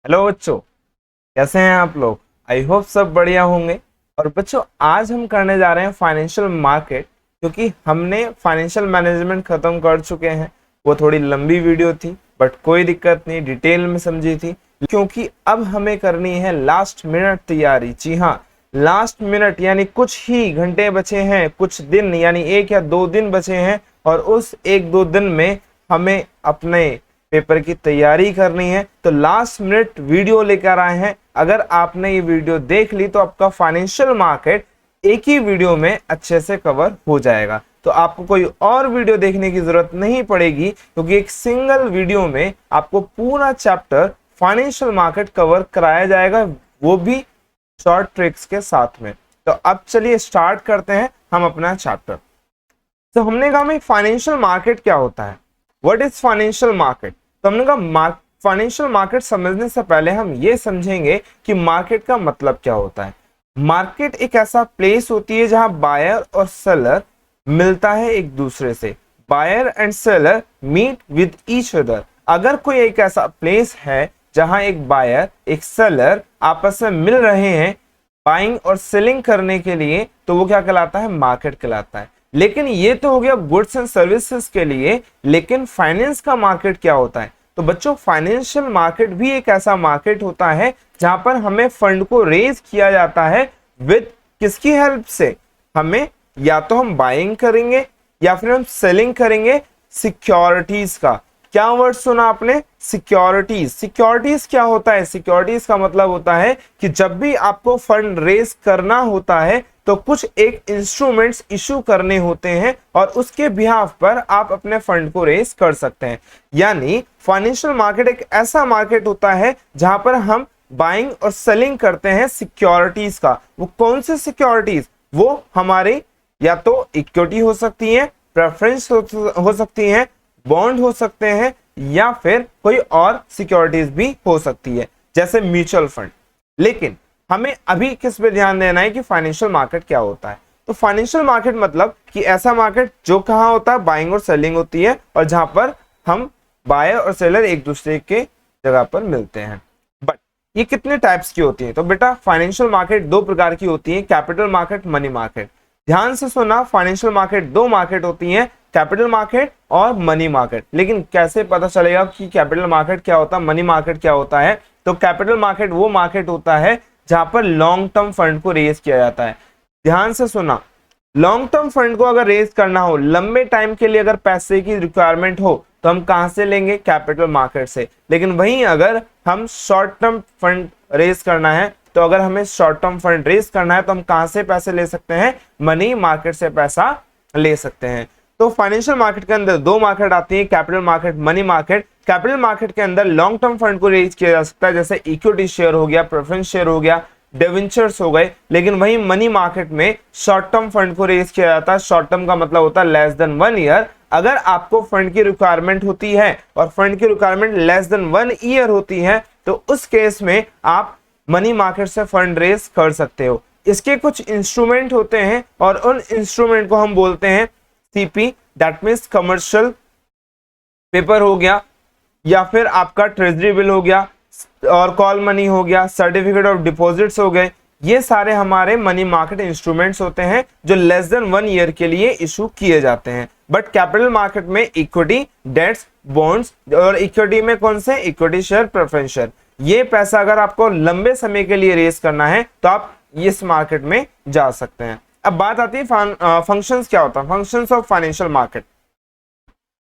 Hello बच्चों, कैसे हैं आप लोग। आई होप सब बढ़िया होंगे। और बच्चों, आज हम करने जा रहे हैं फाइनेंशियल मार्केट, क्योंकि हमने फाइनेंशियल मैनेजमेंट खत्म कर चुके हैं। वो थोड़ी लंबी वीडियो थी, बट कोई दिक्कत नहीं, डिटेल में समझी थी। क्योंकि अब हमें करनी है लास्ट मिनट तैयारी। जी हाँ, लास्ट मिनट यानी कुछ ही घंटे बचे हैं, कुछ दिन यानी 1 या 2 दिन बचे हैं। और उस 1-2 दिन में हमें अपने पेपर की तैयारी करनी है। तो लास्ट मिनट वीडियो लेकर आए हैं। अगर आपने ये वीडियो देख ली तो आपका फाइनेंशियल मार्केट एक ही वीडियो में अच्छे से कवर हो जाएगा। तो आपको कोई और वीडियो देखने की जरूरत नहीं पड़ेगी, क्योंकि एक सिंगल वीडियो में आपको पूरा चैप्टर फाइनेंशियल मार्केट कवर कराया जाएगा, वो भी शॉर्ट ट्रिक्स के साथ में। तो अब चलिए स्टार्ट करते हैं हम अपना चैप्टर। तो हमने कहा भाई फाइनेंशियल मार्केट क्या होता है, व्हाट इज फाइनेंशियल मार्केट। तो हमने कहा फाइनेंशियल मार्केट समझने से पहले हम ये समझेंगे कि मार्केट का मतलब क्या होता है। मार्केट एक ऐसा प्लेस होती है जहां बायर और सेलर मिलता है एक दूसरे से। Buyer and seller meet with each other. अगर कोई एक ऐसा प्लेस है जहां एक बायर एक सेलर आपस में मिल रहे हैं बाइंग और सेलिंग करने के लिए, तो वो क्या कहलाता है, मार्केट कहलाता है। लेकिन ये तो हो गया गुड्स एंड सर्विसेज के लिए, लेकिन फाइनेंस का मार्केट क्या होता है। तो बच्चों, फाइनेंशियल मार्केट भी एक ऐसा मार्केट होता है जहां पर हमें फंड को रेज किया जाता है विद किसकी हेल्प से। हमें या तो हम बाइंग करेंगे या फिर हम सेलिंग करेंगे सिक्योरिटीज का। क्या वर्ड सुना आपने, सिक्योरिटीज। सिक्योरिटीज क्या होता है, सिक्योरिटीज का मतलब होता है कि जब भी आपको फंड रेज करना होता है तो कुछ एक इंस्ट्रूमेंट्स इशू करने होते हैं और उसके बिहाफ पर आप अपने फंड को रेज कर सकते हैं। यानी फाइनेंशियल मार्केट एक ऐसा मार्केट होता है जहां पर हम बाइंग और सेलिंग करते हैं सिक्योरिटीज का। वो कौन से सिक्योरिटीज, वो हमारे या तो इक्विटी हो सकती है, प्रेफरेंस हो सकती है, बॉन्ड हो सकते हैं, या फिर कोई और सिक्योरिटीज भी हो सकती है जैसे म्यूचुअल फंड। लेकिन हमें अभी किस पे ध्यान देना है कि फाइनेंशियल मार्केट क्या होता है। तो फाइनेंशियल मार्केट मतलब कि ऐसा मार्केट जो कहां होता है, बाइंग और सेलिंग होती है, और जहां पर हम बायर और सेलर एक दूसरे के जगह पर मिलते हैं। बट ये कितने टाइप्स की होती है, तो बेटा फाइनेंशियल मार्केट 2 प्रकार की होती है, कैपिटल मार्केट, मनी मार्केट। ध्यान से सुना, फाइनेंशियल मार्केट 2 मार्केट होती है, कैपिटल मार्केट और मनी मार्केट। लेकिन कैसे पता चलेगा कि कैपिटल मार्केट क्या होता है, मनी मार्केट क्या होता है। तो कैपिटल मार्केट वो मार्केट होता है जहां पर लॉन्ग टर्म फंड को रेज किया जाता है। ध्यान से सुना, लॉन्ग टर्म फंड को अगर रेज करना हो, लंबे टाइम के लिए अगर पैसे की रिक्वायरमेंट हो, तो हम कहां से लेंगे, कैपिटल मार्केट से। लेकिन वहीं अगर हम शॉर्ट टर्म फंड रेज करना है, तो अगर हमें शॉर्ट टर्म फंड रेज करना है तो हम कहां से पैसे ले सकते हैं, मनी मार्केट से पैसा ले सकते हैं। तो फाइनेंशियल मार्केट के अंदर 2 मार्केट आती है, capital market, money market. Capital market के अंदर लॉन्ग टर्म फंड को रेज किया जा सकता है, जैसे इक्विटी शेयर हो गया, प्रेफरेंस शेयर हो गया, डिवेंचर्स हो गए। लेकिन वही मनी मार्केट में शॉर्ट टर्म फंड को रेज किया जाता है। शॉर्ट टर्म का मतलब होता है लेस देन 1 ईयर। अगर आपको फंड की रिक्वायरमेंट होती है और फंड की रिक्वायरमेंट लेस देन 1 ईयर होती है, तो उस केस में आप मनी मार्केट से फंड रेज कर सकते हो। इसके कुछ इंस्ट्रूमेंट होते हैं और उन इंस्ट्रूमेंट को हम बोलते हैं CP, that means commercial paper हो गया, या फिर आपका ट्रेजरी बिल हो गया, और कॉल मनी हो गया, सर्टिफिकेट ऑफ डिपॉजिट्स हो गए। ये सारे हमारे मनी मार्केट इंस्ट्रूमेंट्स होते हैं जो लेस देन 1 ईयर के लिए इशू किए जाते हैं। बट कैपिटल मार्केट में इक्विटी, डेट्स, बॉन्ड्स, और इक्विटी में कौन से, इक्विटी शेयर, प्रेफरेंस शेयर। ये पैसा अगर आपको लंबे समय के लिए रेज करना है तो आप इस मार्केट में जा सकते हैं। अब बात आती है फंक्शंस क्या होता है, फंक्शंस ऑफ फाइनेंशियल मार्केट।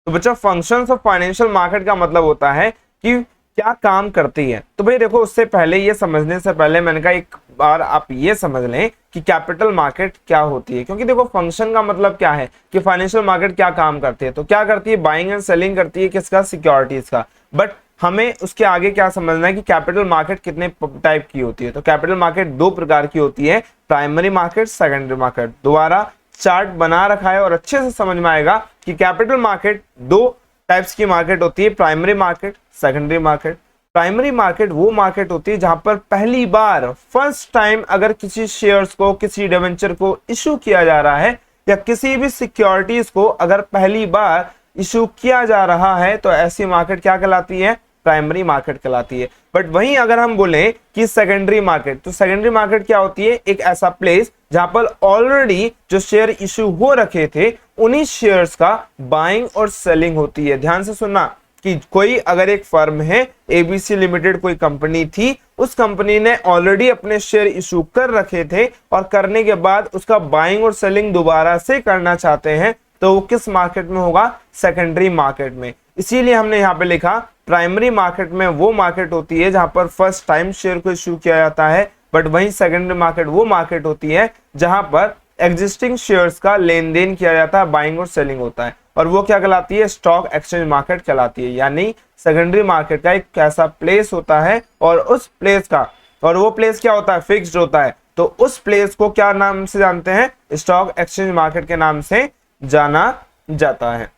तो बच्चा, फंक्शंस ऑफ फाइनेंशियल मार्केट का मतलब होता है कि क्या काम करती है। तो भाई देखो, उससे पहले ये समझने से पहले मैंने कहा एक बार आप ये समझ लें कि कैपिटल मार्केट क्या होती है। क्योंकि देखो, फंक्शन का मतलब क्या है कि फाइनेंशियल मार्केट क्या काम करती है। तो क्या करती है, बाइंग एंड सेलिंग करती है, किसका, सिक्योरिटीज का। बट हमें उसके आगे क्या समझना है कि कैपिटल मार्केट कितने टाइप की होती है। तो कैपिटल मार्केट 2 प्रकार की होती है, प्राइमरी मार्केट, सेकेंडरी मार्केट। दोबारा चार्ट बना रखा है और अच्छे से समझ में आएगा कि कैपिटल मार्केट 2 टाइप्स की मार्केट होती है, primary market, secondary market. Primary market वो मार्केट होती है जहां पर पहली बार, फर्स्ट टाइम अगर किसी शेयर्स को, किसी डिवेंचर को इशू किया जा रहा है, या किसी भी सिक्योरिटीज को अगर पहली बार इशू किया जा रहा है, तो ऐसी मार्केट क्या कहलाती है, प्राइमरी मार्केट कहलाती है। बट वहीं अगर हम बोले कि सेकेंडरी मार्केट, तो सेकेंडरी मार्केट क्या होती है? एक ऐसा प्लेस जहां पर ऑलरेडी जो शेयर इश्यू हो रखे थे उन्हीं शेयर्स का बाइंग और सेलिंग होती है। ध्यान से सुनना कि कोई अगर एक फर्म है एबीसी लिमिटेड, कोई कंपनी थी, उस कंपनी ने ऑलरेडी अपने शेयर इशू कर रखे थे और करने के बाद उसका बाइंग और सेलिंग दोबारा से करना चाहते हैं, तो वो किस मार्केट में होगा? सेकेंडरी मार्केट में। इसीलिए हमने यहाँ पे लिखा प्राइमरी मार्केट में वो मार्केट होती है जहां पर फर्स्ट टाइम शेयर को इशू किया जाता है, बट वहीं सेकेंडरी मार्केट वो मार्केट होती है जहां पर एग्जिस्टिंग शेयर्स का लेन देन किया जाता है, बाइंग और सेलिंग होता है, और वो क्या कहलाती है? स्टॉक एक्सचेंज मार्केट कहलाती है। यानी सेकेंडरी मार्केट का एक ऐसा प्लेस होता है और उस प्लेस का, और वो प्लेस क्या होता है? फिक्स्ड होता है। तो उस प्लेस को क्या नाम से जानते हैं? स्टॉक एक्सचेंज मार्केट के नाम से जाना जाता है।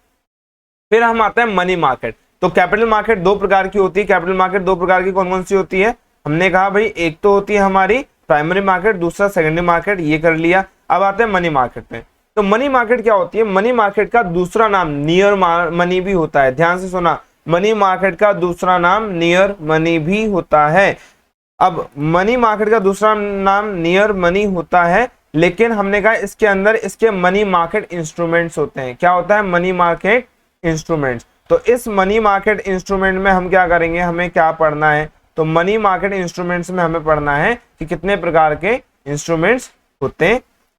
फिर हम आते हैं मनी मार्केट। तो कैपिटल मार्केट दो प्रकार की होती है। कैपिटल मार्केट दो प्रकार की कौन कौन सी होती है? हमने कहा भाई एक तो होती है हमारी प्राइमरी मार्केट, दूसरा सेकेंडरी मार्केट, ये कर लिया। अब आते हैं मनी मार्केट में। तो मनी मार्केट क्या होती है? मनी मार्केट का दूसरा नाम नियर मनी भी होता है। ध्यान से सुना, मनी मार्केट का दूसरा नाम नियर मनी भी होता है। अब मनी मार्केट का दूसरा नाम नियर मनी होता है, लेकिन हमने कहा इसके अंदर इसके मनी मार्केट इंस्ट्रूमेंट्स होते हैं। क्या होता है? Money market instruments. तो इस मनी मार्केट इंस्ट्रूमेंट में हम क्या करेंगे? हमें क्या पढ़ना है? तो मनी मार्केट इंस्ट्रूमेंट्स में हमें पढ़ना है कि कितने प्रकार के इंस्ट्रूमेंट्स होते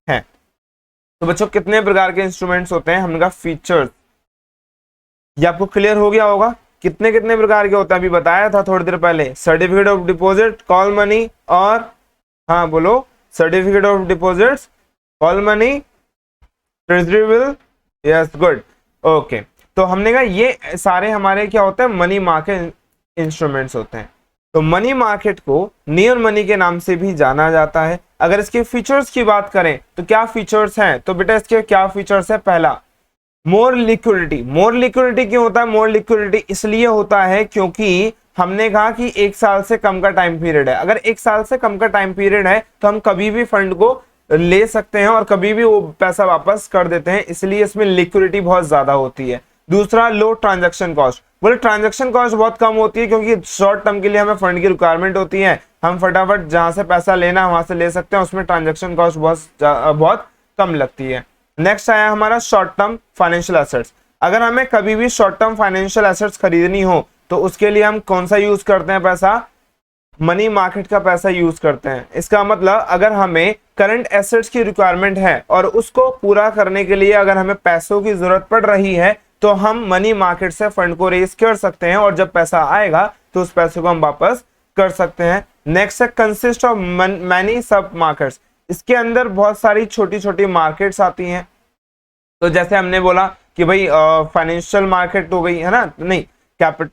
हैं। तो बच्चों कितने प्रकार के इंस्ट्रूमेंट्स होते हैं? हमने कहा फीचर्स। ये आपको क्लियर हो गया होगा कितने कितने प्रकार के होते हैं? अभी बताया था थोड़ी देर पहले, certificate of deposit, call money, और हाँ बोलो, certificate of deposit, call money, treasury bill, yes good, okay. तो हमने कहा ये सारे हमारे क्या होते हैं? मनी मार्केट इंस्ट्रूमेंट्स होते हैं। तो मनी मार्केट को नियर मनी के नाम से भी जाना जाता है। अगर इसके फीचर्स की बात करें तो क्या फीचर्स हैं? तो बेटा इसके क्या फीचर्स है? पहला, मोर लिक्विडिटी। मोर लिक्विडिटी क्यों होता है? मोर लिक्विडिटी इसलिए होता है क्योंकि हमने कहा कि एक साल से कम का टाइम पीरियड है। अगर एक साल से कम का टाइम पीरियड है तो हम कभी भी फंड को ले सकते हैं और कभी भी वो पैसा वापस कर देते हैं, इसलिए इसमें लिक्विडिटी बहुत ज्यादा होती है। दूसरा, लो ट्रांजैक्शन कॉस्ट। बोले ट्रांजैक्शन कॉस्ट बहुत कम होती है क्योंकि शॉर्ट टर्म के लिए हमें फंड की रिक्वायरमेंट होती है, हम फटाफट जहां से पैसा लेना वहां से ले सकते हैं, उसमें ट्रांजैक्शन कॉस्ट बहुत कम लगती है। नेक्स्ट आया हमारा शॉर्ट टर्म फाइनेंशियल एसेट्स। अगर हमें कभी भी शॉर्ट टर्म फाइनेंशियल एसेट्स खरीदनी हो तो उसके लिए हम कौन सा यूज करते हैं? पैसा मनी मार्केट का पैसा यूज करते हैं। इसका मतलब अगर हमें करंट एसेट्स की रिक्वायरमेंट है और उसको पूरा करने के लिए अगर हमें पैसों की जरूरत पड़ रही है तो हम मनी मार्केट से फंड को रेज कर सकते हैं और जब पैसा आएगा तो उस पैसे को हम वापस कर सकते हैं। नेक्स्ट है कंसिस्ट ऑफ मैनी सब मार्केट्स। इसके अंदर बहुत सारी छोटी छोटी मार्केट्स आती हैं। तो जैसे हमने बोला कि भाई फाइनेंशियल मार्केट हो गई है ना, नहीं, कैपिटल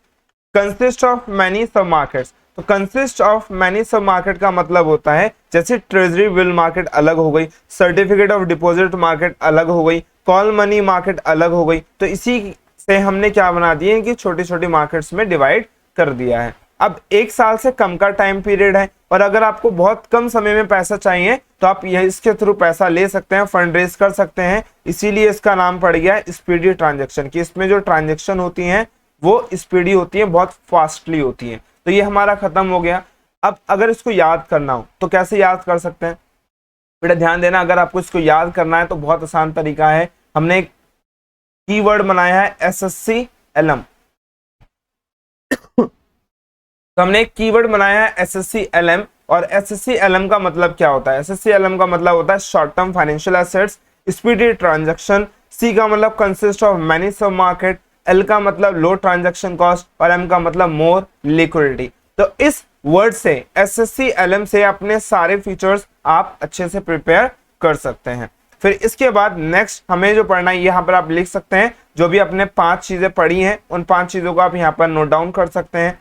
कंसिस्ट ऑफ मैनी सब मार्केट्स। तो consist of many sub market का मतलब होता है जैसे ट्रेजरी बिल मार्केट अलग हो गई, सर्टिफिकेट ऑफ डिपॉजिट मार्केट अलग हो गई, कॉल मनी मार्केट अलग हो गई। तो इसी से हमने क्या बना दिए कि छोटी छोटी मार्केट्स में डिवाइड कर दिया है। अब एक साल से कम का टाइम पीरियड है और अगर आपको बहुत कम समय में पैसा चाहिए तो आप इसके थ्रू पैसा ले सकते हैं, फंड रेज कर सकते हैं। इसीलिए इसका नाम पड़ गया है स्पीडी ट्रांजैक्शन, कि इसमें जो ट्रांजैक्शन होती हैं वो स्पीडी होती है, बहुत फास्टली होती है। तो ये हमारा खत्म हो गया। अब अगर इसको याद करना हो तो कैसे याद कर सकते हैं? बेटा ध्यान देना, अगर आपको इसको याद करना है तो बहुत आसान तरीका है। हमने एक कीवर्ड बनाया है एसएससी एलएम। तो हमने एक कीवर्ड बनाया है एसएससी एलएम, और एसएससी एलएम का मतलब क्या होता है? एसएससी एलएम का मतलब होता है short term financial assets, speedy transaction, C का मतलब consist of many sub market, L का मतलब लो ट्रांजैक्शन कॉस्ट और एम का मतलब मोर लिक्विडिटी। तो इस वर्ड से एसएससी एलएम से अपने सारे फीचर्स आप अच्छे से प्रिपेयर कर सकते हैं। फिर इसके बाद नेक्स्ट हमें जो पढ़ना है यहाँ पर आप लिख सकते हैं, जो भी अपने 5 चीजें पढ़ी हैं उन 5 चीजों को आप यहाँ पर नोट डाउन कर सकते हैं।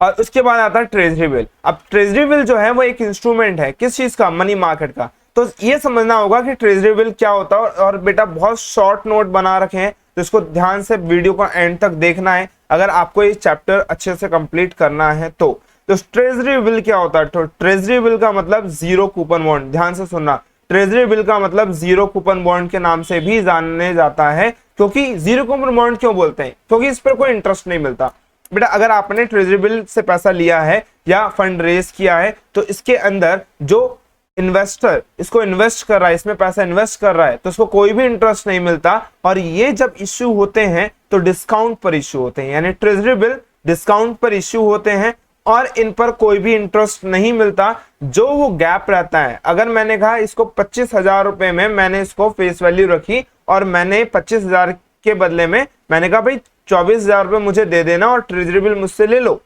और उसके बाद आता है ट्रेजरी बिल। अब ट्रेजरी बिल जो है वो एक इंस्ट्रूमेंट है, किस चीज का? मनी मार्केट का। तो ये समझना होगा कि ट्रेजरी बिल क्या होता है, और बेटा बहुत शॉर्ट नोट बना रखे हैं तो इसको ध्यान से वीडियो को एंड तक देखना है अगर आपको ये चैप्टर अच्छे से कंप्लीट करना है। तो ट्रेजरी बिल क्या होता है? तो ट्रेजरी बिल का मतलब जीरो कूपन बॉन्ड। ध्यान से सुनना, ट्रेजरी बिल का मतलब जीरो कूपन बॉन्ड के नाम से भी जाने जाता है। क्योंकि जीरो कूपन बॉन्ड क्यों बोलते हैं? क्योंकि इस पर कोई इंटरेस्ट नहीं मिलता। बेटा अगर आपने ट्रेजरी बिल से पैसा लिया है या फंड रेज किया है तो इसके अंदर जो इन्वेस्टर इसको इन्वेस्ट कर रहा है, इसमें पैसा इन्वेस्ट कर रहा है, तो उसको कोई भी इंटरेस्ट नहीं मिलता। और ये जब इश्यू होते हैं तो डिस्काउंट पर इश्यू होते हैं, यानी ट्रेजरी बिल डिस्काउंट पर इश्यू होते हैं और इन पर कोई भी इंटरेस्ट नहीं मिलता। जो वो गैप रहता है, अगर मैंने कहा इसको 25,000 रुपए में मैंने इसको फेस वैल्यू रखी और मैंने 25,000 के बदले में मैंने कहा भाई 24,000 रुपए मुझे दे देना और ट्रेजरी बिल मुझसे ले लो।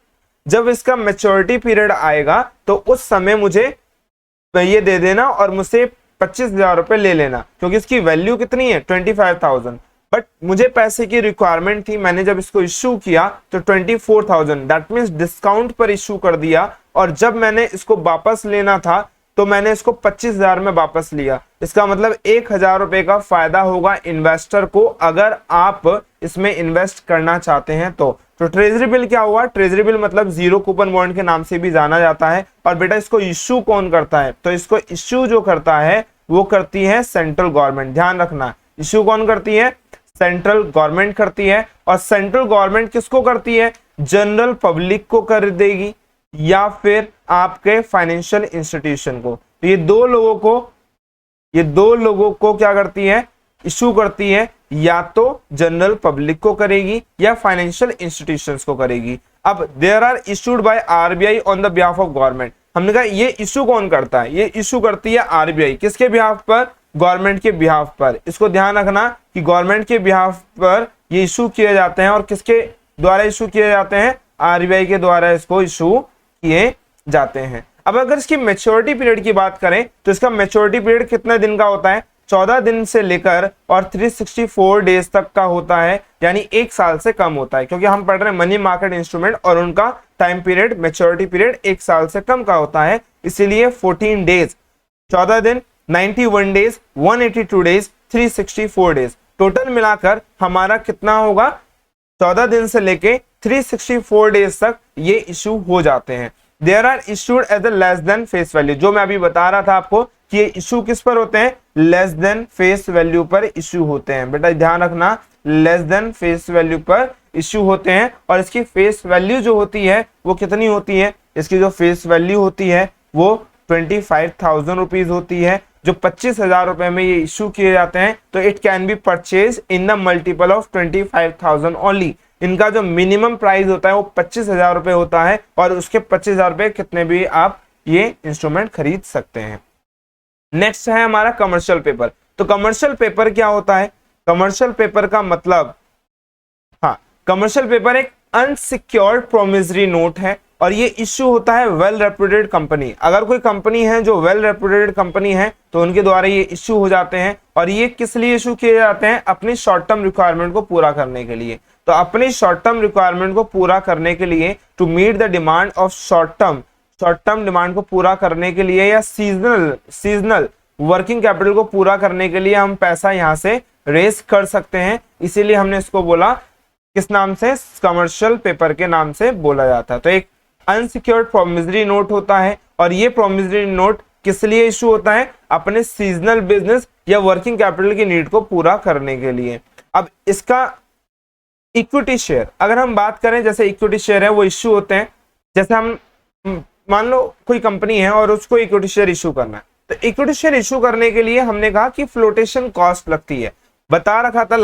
जब इसका मैच्योरिटी पीरियड आएगा तो उस समय मुझे ये दे देना और मुझसे 25,000 रुपए ले लेना, क्योंकि इसकी वैल्यू कितनी है 25,000। बट मुझे पैसे की रिक्वायरमेंट थी, मैंने जब इसको इश्यू किया तो 24,000, दैट मीन्स डिस्काउंट पर इश्यू कर दिया। और जब मैंने इसको वापस लेना था तो मैंने इसको 25,000 में वापस लिया। इसका मतलब 1,000 रुपए का फायदा होगा इन्वेस्टर को अगर आप इसमें इन्वेस्ट करना चाहते हैं तो ट्रेजरी बिल क्या हुआ? ट्रेजरी बिल मतलब जीरो कूपन बॉन्ड के नाम से भी जाना जाता है। और बेटा इसको इश्यू कौन करता है? तो इसको इश्यू जो करता है वो करती है सेंट्रल गवर्नमेंट। ध्यान रखना, इश्यू कौन करती है? सेंट्रल गवर्नमेंट करती है। और सेंट्रल गवर्नमेंट किसको करती है? जनरल पब्लिक को कर देगी या फिर आपके फाइनेंशियल इंस्टीट्यूशन को। तो ये दो लोगों को क्या करती है? इश्यू करती है, या तो जनरल पब्लिक को करेगी या फाइनेंशियल इंस्टीट्यूशंस को करेगी। अब there are issued by RBI on the behalf of government. हमने कहा ये इशू कौन करता है? ये इशू करती है आरबीआई। किसके बिहाफ पर? गवर्नमेंट के बिहाफ पर। इसको ध्यान रखना कि गवर्नमेंट के बिहाफ पर ये इशू किए जाते हैं। और किसके द्वारा इशू किए जाते हैं? आरबीआई के द्वारा इसको इशू किए जाते हैं। अब अगर इसकी मैच्योरिटी पीरियड की बात करें तो इसका मैच्योरिटी पीरियड कितने दिन का होता है? 14 दिन से लेकर और 364 डेज तक का होता है, यानी 1 साल से कम होता है। क्योंकि हम पढ़ रहे हैं मनी मार्केट इंस्ट्रूमेंट और उनका टाइम पीरियड, मैच्योरिटी पीरियड 1 साल से कम का होता है। इसीलिए 14 डेज, 14 दिन, 91 डेज, 182 डेज, 364 डेज, टोटल मिलाकर हमारा कितना होगा? 14 दिन से लेके 364 डेज तक ये इशू हो जाते हैं। There are issued as a less than face value. जो मैं अभी बता रहा था आपको कि ये इशू किस पर होते हैं? लेस देन फेस वैल्यू पर इशू होते हैं। बेटा ध्यान रखना, लेस देन फेस वैल्यू पर इशू होते हैं। और इसकी फेस वैल्यू जो होती है वो कितनी होती है? इसकी जो फेस वैल्यू होती है वो 25,000 रुपीज होती है। जो 25,000 रुपए में ये इशू किए जाते हैं तो it can be purchase in the multiple of 25,000 only. इनका जो मिनिमम प्राइस होता है वो 25,000 रुपए होता है और उसके 25,000 रुपए कितने भी आप ये इंस्ट्रूमेंट खरीद सकते हैं। नेक्स्ट है हमारा कमर्शियल पेपर। तो कमर्शियल पेपर क्या होता है? कमर्शियल पेपर का मतलब, हाँ, कमर्शियल पेपर एक अनसिक्योर्ड प्रोमिसरी नोट है और ये इश्यू होता है वेल रेप्यूटेड कंपनी। अगर कोई कंपनी है जो वेल रेप्यूटेड कंपनी है तो उनके द्वारा ये इश्यू हो जाते हैं। और ये किस लिए इश्यू किए जाते हैं? अपनी शॉर्ट टर्म रिक्वायरमेंट को पूरा करने के लिए। तो अपनी शॉर्ट टर्म रिक्वायरमेंट को पूरा करने के लिए, to meet the demand of short term demand को पूरा करने के लिए या सीजनल वर्किंग कैपिटल को पूरा करने के लिए हम पैसा यहाँ से रेस कर सकते हैं। इसीलिए हमने इसको बोला किस नाम से? कमर्शियल पेपर के नाम से बोला जाता है। तो एक अनसिक्योर्ड प्रोमिसरी नोट होता है और ये प्रोमिसरी नोट किस लिए इशू होता है? अपने सीजनल बिजनेस या वर्किंग कैपिटल की नीड को पूरा करने के लिए। अब इसका इक्विटी शेयर, अगर हम बात करें, जैसे इक्विटी शेयर है वो इश्यू होते हैं। जैसे हम मान लो कोई कंपनी है और उसको इक्विटी शेयर इशू करना है, तो इक्विटी शेयर इशू करने के लिए हमने कहा कि फ्लोटेशन कॉस्ट लगती है। बता रखा था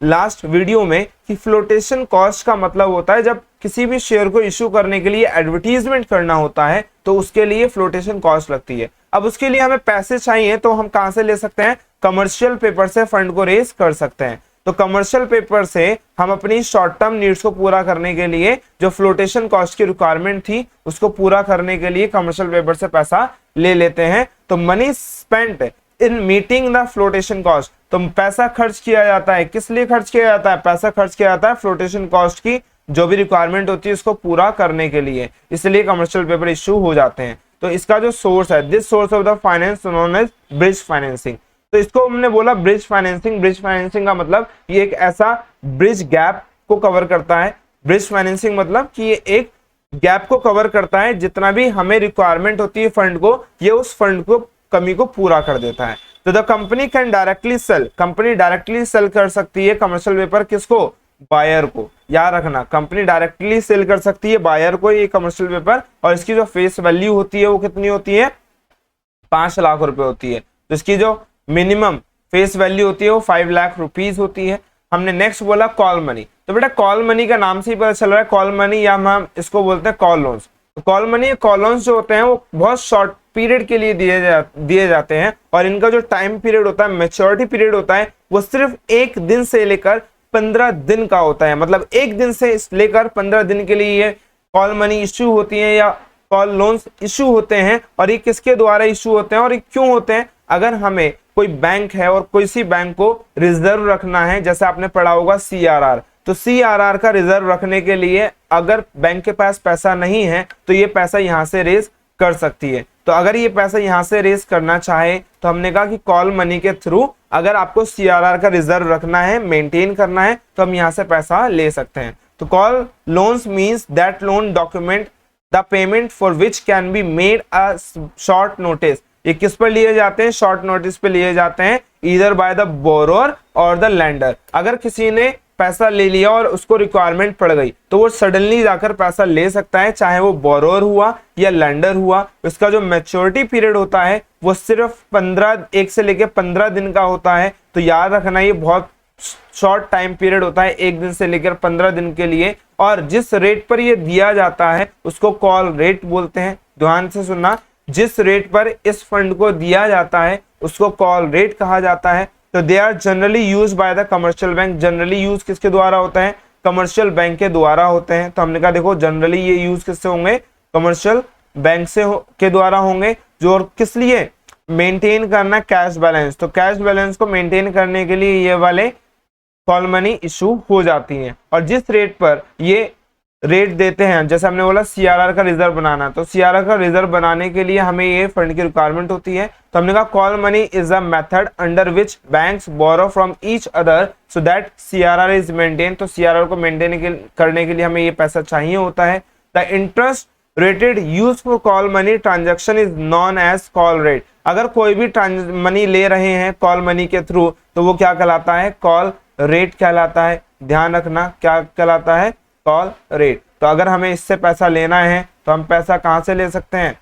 लास्ट वीडियो में कि फ्लोटेशन कॉस्ट का मतलब होता है जब किसी भी शेयर को इशू करने के लिए एडवर्टीजमेंट करना होता है तो उसके लिए फ्लोटेशन कॉस्ट लगती है। अब उसके लिए हमें पैसे चाहिए तो हम कहां से ले सकते हैं? कमर्शियल पेपर से फंड को रेज कर सकते हैं। तो कमर्शियल पेपर से हम अपनी शॉर्ट टर्म नीड्स को पूरा करने के लिए जो फ्लोटेशन कॉस्ट की रिक्वायरमेंट थी उसको पूरा करने के लिए कमर्शियल पेपर से पैसा ले लेते हैं। तो money spent in meeting the flotation cost, तो पैसा खर्च किया जाता है। किस लिए खर्च किया जाता है? पैसा खर्च किया जाता है फ्लोटेशन कॉस्ट की जो भी रिक्वायरमेंट होती है उसको पूरा करने के लिए, इसलिए कमर्शियल पेपर इश्यू हो जाते हैं। तो इसका जो सोर्स है, this source of the finance known as bridge financing. तो इसको हमने बोला ब्रिज फाइनेंसिंग। ब्रिज फाइनेंसिंग का मतलब ये एक ऐसा ब्रिज गैप को कवर करता है। ब्रिज फाइनेंसिंग मतलब कि ये एक गैप को कवर करता है, जितना भी हमें रिक्वायरमेंट होती है फंड को, ये उस फंड को कमी को पूरा कर देता है। तो the company can directly sell, company directly sell कर सकती है कमर्शियल पेपर किसको? बायर को। याद रखना, कंपनी डायरेक्टली सेल कर सकती है बायर को ये कमर्शियल पेपर, और इसकी जो फेस वैल्यू होती है वो कितनी होती है, 5 लाख रुपए होती है। तो इसकी जो मिनिमम फेस वैल्यू होती है वो 5 लाख रुपीज होती है। हमने नेक्स्ट बोला कॉल मनी। तो बेटा कॉल मनी का नाम से ही पता चल रहा है, कॉल मनी या हम इसको बोलते हैं कॉल लोन्स। तो कॉल मनी, कॉल लोन्स जो होते हैं वो बहुत शॉर्ट पीरियड के लिए दिए जाते हैं, और इनका जो टाइम पीरियड होता है, मेच्योरिटी पीरियड होता है, वो सिर्फ 1 दिन से लेकर 15 दिन का होता है। मतलब 1 दिन से लेकर 15 दिन के लिए ये कॉल मनी इश्यू होती है या कॉल लोन्स इशू होते हैं। और ये किसके द्वारा इशू होते हैं और ये क्यों होते हैं? अगर हमें कोई बैंक है और किसी बैंक को रिजर्व रखना है, जैसे आपने पढ़ा होगा CRR, तो CRR का रिजर्व रखने के लिए अगर बैंक के पास पैसा नहीं है तो ये पैसा यहां से रेज कर सकती है। तो अगर ये पैसा यहां से रेज करना चाहे तो हमने कहा कि कॉल मनी के थ्रू अगर आपको CRR का रिजर्व रखना है, मेंटेन करना है, तो हम यहां से पैसा ले सकते हैं। तो call loans means that loan document the payment for which can be made a short notice. ये किस पर लिए जाते हैं? शॉर्ट नोटिस पे लिए जाते हैं, ईदर बाय द बोरोअर और द लेंडर। अगर किसी ने पैसा ले लिया और उसको रिक्वायरमेंट पड़ गई तो वो सडनली जाकर पैसा ले सकता है, चाहे वो बोरोअर हुआ या लेंडर हुआ। इसका जो मैच्योरिटी पीरियड होता है वो सिर्फ 1 से लेकर 15 दिन का होता है। तो याद रखना ये बहुत शॉर्ट टाइम पीरियड होता है, 1 दिन से लेकर 15 दिन के लिए। और जिस रेट पर ये दिया जाता है उसको कॉल रेट बोलते हैं। ध्यान से सुनना, जिस रेट पर इस फंड को दिया जाता है उसको कॉल रेट कहा जाता है। तो they are generally use by the commercial bank. Generally use किसके द्वारा होता है? कमर्शियल बैंक के द्वारा होते हैं। तो हमने कहा देखो जनरली ये यूज किससे होंगे? कमर्शियल बैंक के द्वारा होंगे। जो किस लिए? मेंटेन करना कैश बैलेंस। तो कैश बैलेंस को मेंटेन करने के लिए ये वाले कॉल मनी इशू हो जाती है। और जिस रेट पर ये रेट देते हैं, जैसे हमने बोला CRR का रिजर्व बनाना, तो CRR का रिजर्व बनाने के लिए हमें ये फंड की रिक्वायरमेंट होती है। तो हमने कहा call money is a method under which banks borrow from each other so that CRR is maintain. तो CRR को मेंटेन करने के लिए हमें ये पैसा चाहिए होता है। The interest rated use for call money transaction is known as call rate. अगर कोई भी मनी ले रहे हैं कॉल मनी के थ्रू तो वो क्या कहलाता है? कॉल रेट कहलाता है। ध्यान रखना क्या कहलाता है? Call rate. तो अगर हमें इससे पैसा लेना है तो हम पैसा कहां से ले सकते हैं?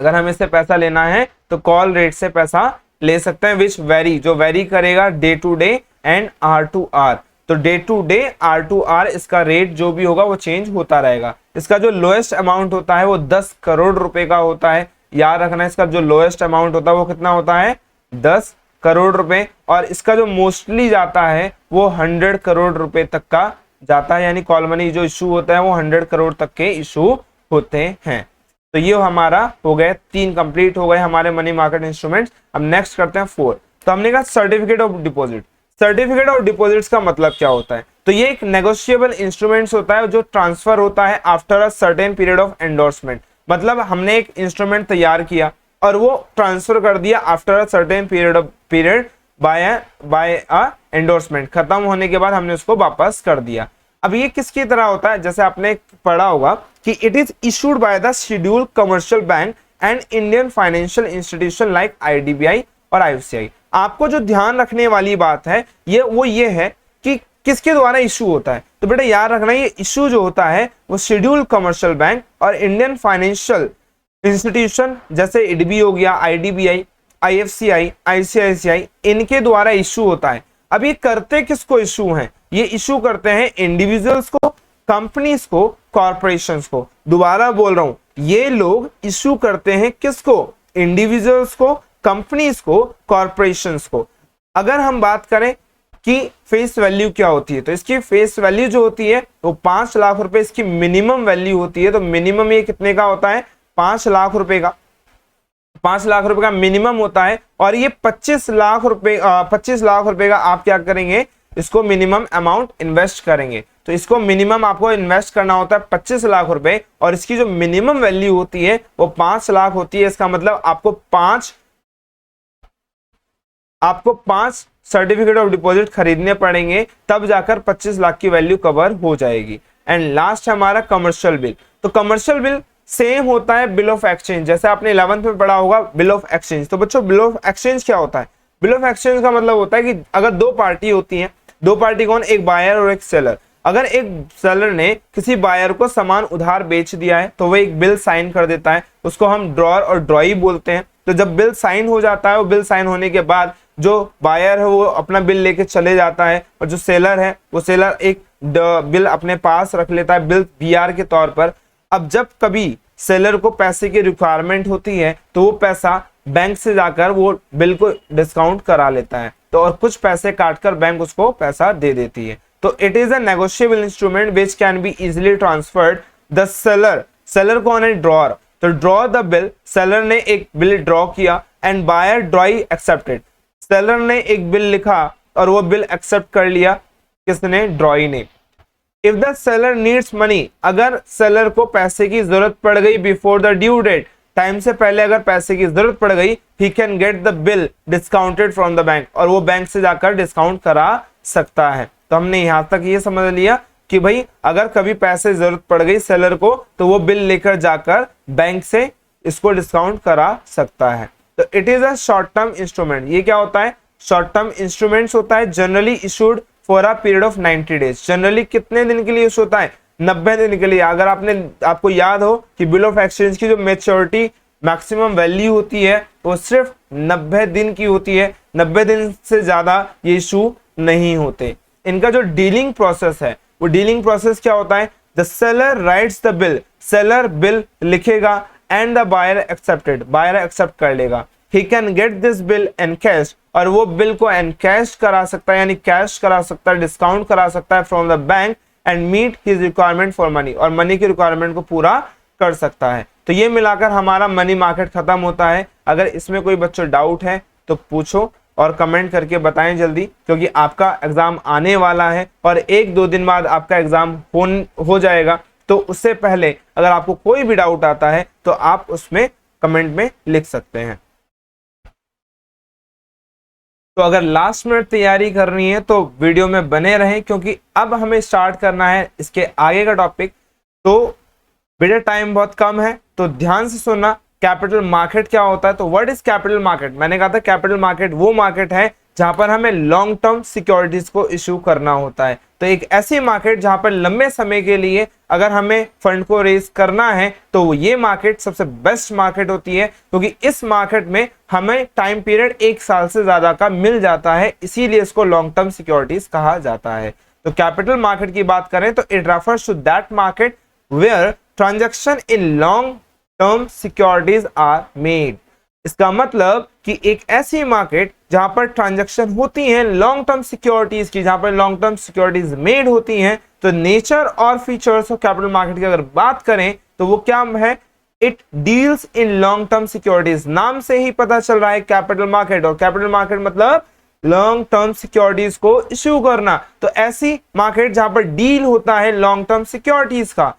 अगर हमें इससे पैसा लेना है तो कॉल रेट से पैसा ले सकते हैं, विच वेरी, जो वेरी करेगा day to day and R to R. तो day to day, R to R इसका रेट जो भी होगा वो चेंज होता रहेगा। इसका जो लोएस्ट अमाउंट होता है वो 10 करोड़ रुपए का होता है। याद रखना इसका जो लोएस्ट अमाउंट होता है वो कितना होता है? 10 करोड़ रुपए। और इसका जो मोस्टली जाता है वो 100 करोड़ रुपए तक का जाता है। यानी कॉल मनी जो इशू होता है वो 100 करोड़ तक के इशू होते हैं। तो ये हमारा हो गए 3 कंप्लीट हो गए हमारे मनी मार्केट इंस्ट्रूमेंट्स। अब नेक्स्ट करते हैं 4। तो हमने कहा certificate of deposit. Certificate of deposits का मतलब क्या होता है? तो ये एक नेगोशिएबल इंस्ट्रूमेंट्स होता है जो ट्रांसफर होता है after a certain period of endorsement. मतलब हमने एक इंस्ट्रूमेंट तैयार किया और वो ट्रांसफर कर दिया after a certain period by a endorsement. खत्म होने के बाद हमने उसको वापस कर दिया। अब ये किसकी तरह होता है? जैसे आपने पढ़ा होगा कि it is issued by the schedule commercial bank and Indian financial institution like IDBI और IFCI। आपको जो ध्यान रखने वाली बात है ये है कि किसके द्वारा इशू होता है। तो बेटा याद रखना ये इशू जो होता है वो शेड्यूल कमर्शियल बैंक और इंडियन फाइनेंशियल इंस्टीट्यूशन जैसे IDB हो गया, IDBI, IFCI, ICICI, इनके द्वारा इशू होता है। अब ये करते किसको इशू हैं? ये इशू करते हैं इंडिविजुअल्स को, कंपनीज को, कॉर्पोरेशंस को। दोबारा बोल रहा हूं, ये लोग इशू करते हैं किसको? इंडिविजुअल्स को, कंपनीज को, कॉर्पोरेशंस को। अगर हम बात करें कि फेस वैल्यू क्या होती है, तो इसकी फेस वैल्यू जो होती है वो 5 लाख रुपए इसकी मिनिमम वैल्यू होती है। तो मिनिमम ये कितने का होता है? 5 लाख रुपए का। 5 लाख रुपए का मिनिमम होता है। और ये 25 लाख रुपए का आप क्या करेंगे? इसको मिनिमम अमाउंट इन्वेस्ट करेंगे। तो इसको मिनिमम आपको इन्वेस्ट करना होता है 25 लाख रुपए, और इसकी जो मिनिमम वैल्यू होती है वो 5 लाख होती है। इसका मतलब आपको 5 सर्टिफिकेट ऑफ डिपॉजिट खरीदने पड़ेंगे, तब जाकर 25 लाख की वैल्यू कवर हो जाएगी। एंड लास्ट हमारा कमर्शियल बिल। तो कमर्शियल बिल सेम होता है बिल ऑफ एक्सचेंज। जैसे आपने 11th में पढ़ा होगा बिल ऑफ एक्सचेंज। तो बच्चों बिल ऑफ एक्सचेंज क्या होता है? बिल ऑफ एक्सचेंज का मतलब होता है कि अगर 2 पार्टी होती हैं, दो पार्टी कौन, एक बायर और एक सेलर। अगर एक सेलर ने किसी बायर को सामान उधार बेच दिया है तो वो एक बिल साइन कर देता है, उसको हम ड्रॉअर और ड्रॉई बोलते हैं। तो जब बिल साइन हो जाता है, वो बिल साइन होने के बाद जो बायर है वो अपना बिल लेके चले जाता है, और जो सेलर है वो सेलर एक बिल अपने पास रख लेता है, बिल बीआर के तौर पर। अब जब कभी सेलर को पैसे की रिक्वायरमेंट होती है तो वो पैसा बैंक से जाकर वो बिल को डिस्काउंट करा लेता है, तो और कुछ पैसे काटकर बैंक उसको पैसा दे देती है। तो it is a negotiable instrument which can be easily transferred. The seller, seller कौन है, ड्रॉअर, तो ड्रॉ द बिल, सेलर ने एक बिल ड्रॉ किया, and buyer drawee accepted, seller ने एक बिल लिखा और वो बिल एक्सेप्ट कर लिया, किसने, ड्रॉई ने। If the seller needs money, अगर सेलर को पैसे की जरूरत पड़ गई before the due date, time से पहले अगर पैसे की जरूरत पड़ गई, he can get the bill discounted from the bank, और वो बैंक से जाकर डिस्काउंट करा सकता है। तो हमने यहां तक ये समझ लिया कि भाई अगर कभी पैसे जरूरत पड़ गई सेलर को तो वो बिल लेकर जाकर बैंक से इसको डिस्काउंट करा सकता है। तो it is a short term instrument. ये क्या होता है, शॉर्ट टर्म इंस्ट्रूमेंट्स होता है, generally issued for a period of 90 days. Generally कितने दिन के लिए इशू होता है, 90 दिन के लिए। अगर आपको याद हो कि बिल ऑफ एक्सचेंज की जो मेच्योरिटी मैक्सिमम वैल्यू होती है वो सिर्फ 90 दिन की होती है, 90 दिन से ज्यादा ये इशू नहीं होते। इनका जो डीलिंग प्रोसेस है वो डीलिंग प्रोसेस क्या होता है, the seller writes the bill, seller bill लिखेगा, and the buyer accepted, buyer accept कर लेगा। He can get this bill encash, और वो बिल को एनकैश करा सकता है, यानी कैश करा सकता है, डिस्काउंट करा सकता है from the bank, and meet his requirement for money, और मनी की रिक्वायरमेंट को पूरा कर सकता है। तो ये मिलाकर हमारा मनी मार्केट खत्म होता है। अगर इसमें कोई बच्चों डाउट है तो पूछो और कमेंट करके बताएं जल्दी, क्योंकि आपका एग्जाम आने वाला है और 1-2 दिन बाद आपका एग्जाम हो जाएगा। तो उससे पहले अगर आपको कोई भी डाउट आता है तो आप उसमें कमेंट में लिख सकते हैं। तो अगर लास्ट मिनट तैयारी करनी है तो वीडियो में बने रहें, क्योंकि अब हमें स्टार्ट करना है इसके आगे का टॉपिक। तो बेटा टाइम बहुत कम है तो ध्यान से सुनना। कैपिटल मार्केट क्या होता है, तो व्हाट इज कैपिटल मार्केट। मैंने कहा था कैपिटल मार्केट वो मार्केट है जहां पर हमें लॉन्ग टर्म सिक्योरिटीज को इश्यू करना होता है। तो एक ऐसी मार्केट जहां पर लंबे समय के लिए अगर हमें फंड को रेज करना है तो ये मार्केट सबसे बेस्ट मार्केट होती है, क्योंकि इस मार्केट में हमें टाइम पीरियड 1 साल से ज्यादा का मिल जाता है, इसीलिए इसको लॉन्ग टर्म सिक्योरिटीज कहा जाता है। तो कैपिटल मार्केट की बात करें तो it refers to that market where transaction in long term securities are made. इसका मतलब कि एक ऐसी मार्केट जहां पर ट्रांजैक्शन होती हैं लॉन्ग टर्म सिक्योरिटीज की, जहां पर लॉन्ग टर्म सिक्योरिटीज मेड होती हैं। तो नेचर और फीचर्स ऑफ कैपिटल मार्केट की अगर बात करें तो वो क्या है, it deals in long term securities. नाम से ही पता चल रहा है कैपिटल मार्केट, और कैपिटल मार्केट मतलब लॉन्ग टर्म सिक्योरिटीज को इश्यू करना। तो ऐसी मार्केट जहां पर डील होता है लॉन्ग टर्म सिक्योरिटीज का।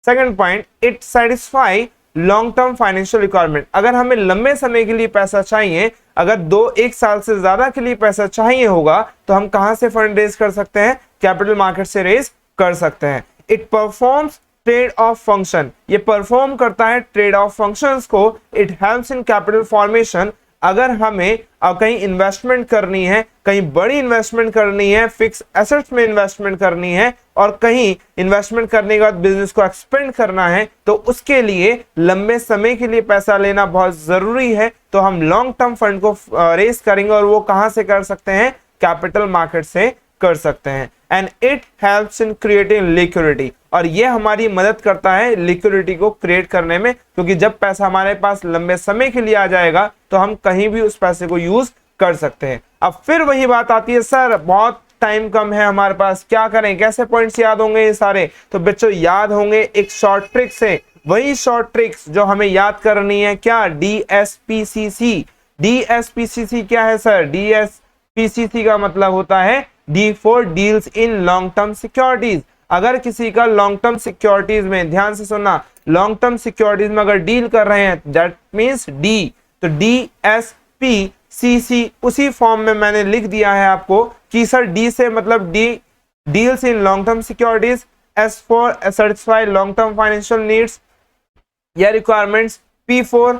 Second point, it satisfy long term financial requirement. अगर हमें लंबे समय के लिए पैसा चाहिए, अगर 1 साल से ज्यादा के लिए पैसा चाहिए होगा, तो हम कहां से फंड रेज कर सकते हैं, कैपिटल मार्केट से रेज कर सकते हैं। It performs trade of function, ये परफॉर्म करता है ट्रेड ऑफ फंक्शंस को। It helps in capital formation, अगर हमें कहीं इन्वेस्टमेंट करनी है, कहीं बड़ी इन्वेस्टमेंट करनी है, फिक्स एसेट्स में इन्वेस्टमेंट करनी है, और कहीं इन्वेस्टमेंट करने के बाद बिजनेस को एक्सपेंड करना है, तो उसके लिए लंबे समय के लिए पैसा लेना बहुत जरूरी है। तो हम लॉन्ग टर्म फंड को रेस करेंगे, और वो कहां से कर सकते हैं, कैपिटल मार्केट से कर सकते हैं। And it helps in creating liquidity, और ये हमारी मदद करता है लिक्विडिटी को क्रिएट करने में, क्योंकि जब पैसा हमारे पास लंबे समय के लिए आ जाएगा तो हम कहीं भी उस पैसे को यूज कर सकते हैं। अब फिर वही बात आती है, सर बहुत टाइम कम है हमारे पास, क्या करें, कैसे पॉइंट्स याद होंगे ये सारे। तो बच्चों याद होंगे एक शॉर्ट ट्रिक से, वही शॉर्ट ट्रिक्स जो हमें याद करनी है, क्या, DSPCC। DSPCC क्या है सर, DSPCC का मतलब होता है D for deals in long term securities. अगर किसी का लॉन्ग टर्म सिक्योरिटीज में, ध्यान से सुनना, लॉन्ग टर्म सिक्योरिटीज में अगर डील कर रहे हैं दैट मींस D, तो DSPCC उसी फॉर्म में मैंने लिख दिया है आपको कि सर D से मतलब D deals in long term securities, S for satisfy long term financial needs या requirements, P for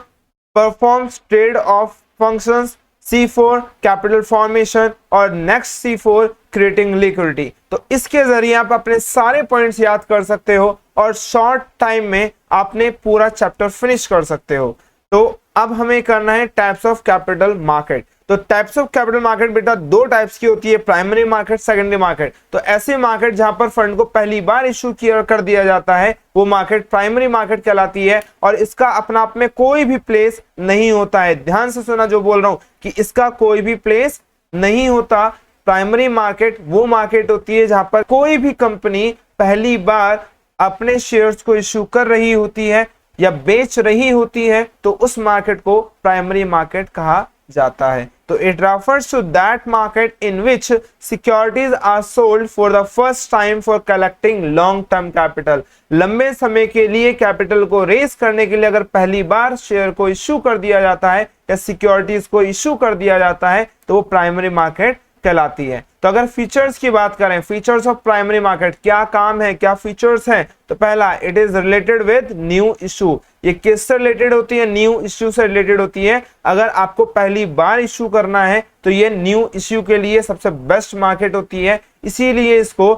performs trade off functions, C4 capital formation और नेक्स्ट C4 क्रिएटिंग लिक्विडिटी। तो इसके जरिए आप अपने सारे पॉइंट्स याद कर सकते हो और शॉर्ट टाइम में आपने पूरा चैप्टर फिनिश कर सकते हो। तो अब हमें करना है टाइप्स ऑफ कैपिटल मार्केट। तो टाइप्स ऑफ कैपिटल मार्केट बेटा दो टाइप्स की होती है, प्राइमरी मार्केट, सेकेंडरी मार्केट। तो ऐसी मार्केट जहां पर फंड को पहली बार इशू किया कर दिया जाता है वो मार्केट प्राइमरी मार्केट कहलाती है और इसका अपना आप में कोई भी प्लेस नहीं होता है। ध्यान से सुना जो बोल रहा हूं कि इसका कोई भी प्लेस नहीं होता। प्राइमरी मार्केट वो मार्केट होती है जहां पर कोई भी कंपनी पहली बार अपने शेयर्स को इशू कर रही होती है या बेच रही होती है, तो उस मार्केट को प्राइमरी मार्केट कहा जाता है। तो it refers to that market in which securities are sold for the first time for collecting long term capital. लंबे समय के लिए कैपिटल को रेज करने के लिए अगर पहली बार शेयर को इशू कर दिया जाता है या सिक्योरिटीज को इशू कर दिया जाता है तो वो प्राइमरी मार्केट कहलाती है। तो अगर फीचर्स की बात करें, फीचर्स ऑफ प्राइमरी मार्केट, क्या काम है, क्या फीचर्स हैं, तो पहला it is related with new issue. ये किससे रिलेटेड होती है? न्यू इशू से रिलेटेड होती है। अगर आपको पहली बार इशू करना है तो ये न्यू इशू के लिए सबसे बेस्ट मार्केट होती है, इसीलिए इसको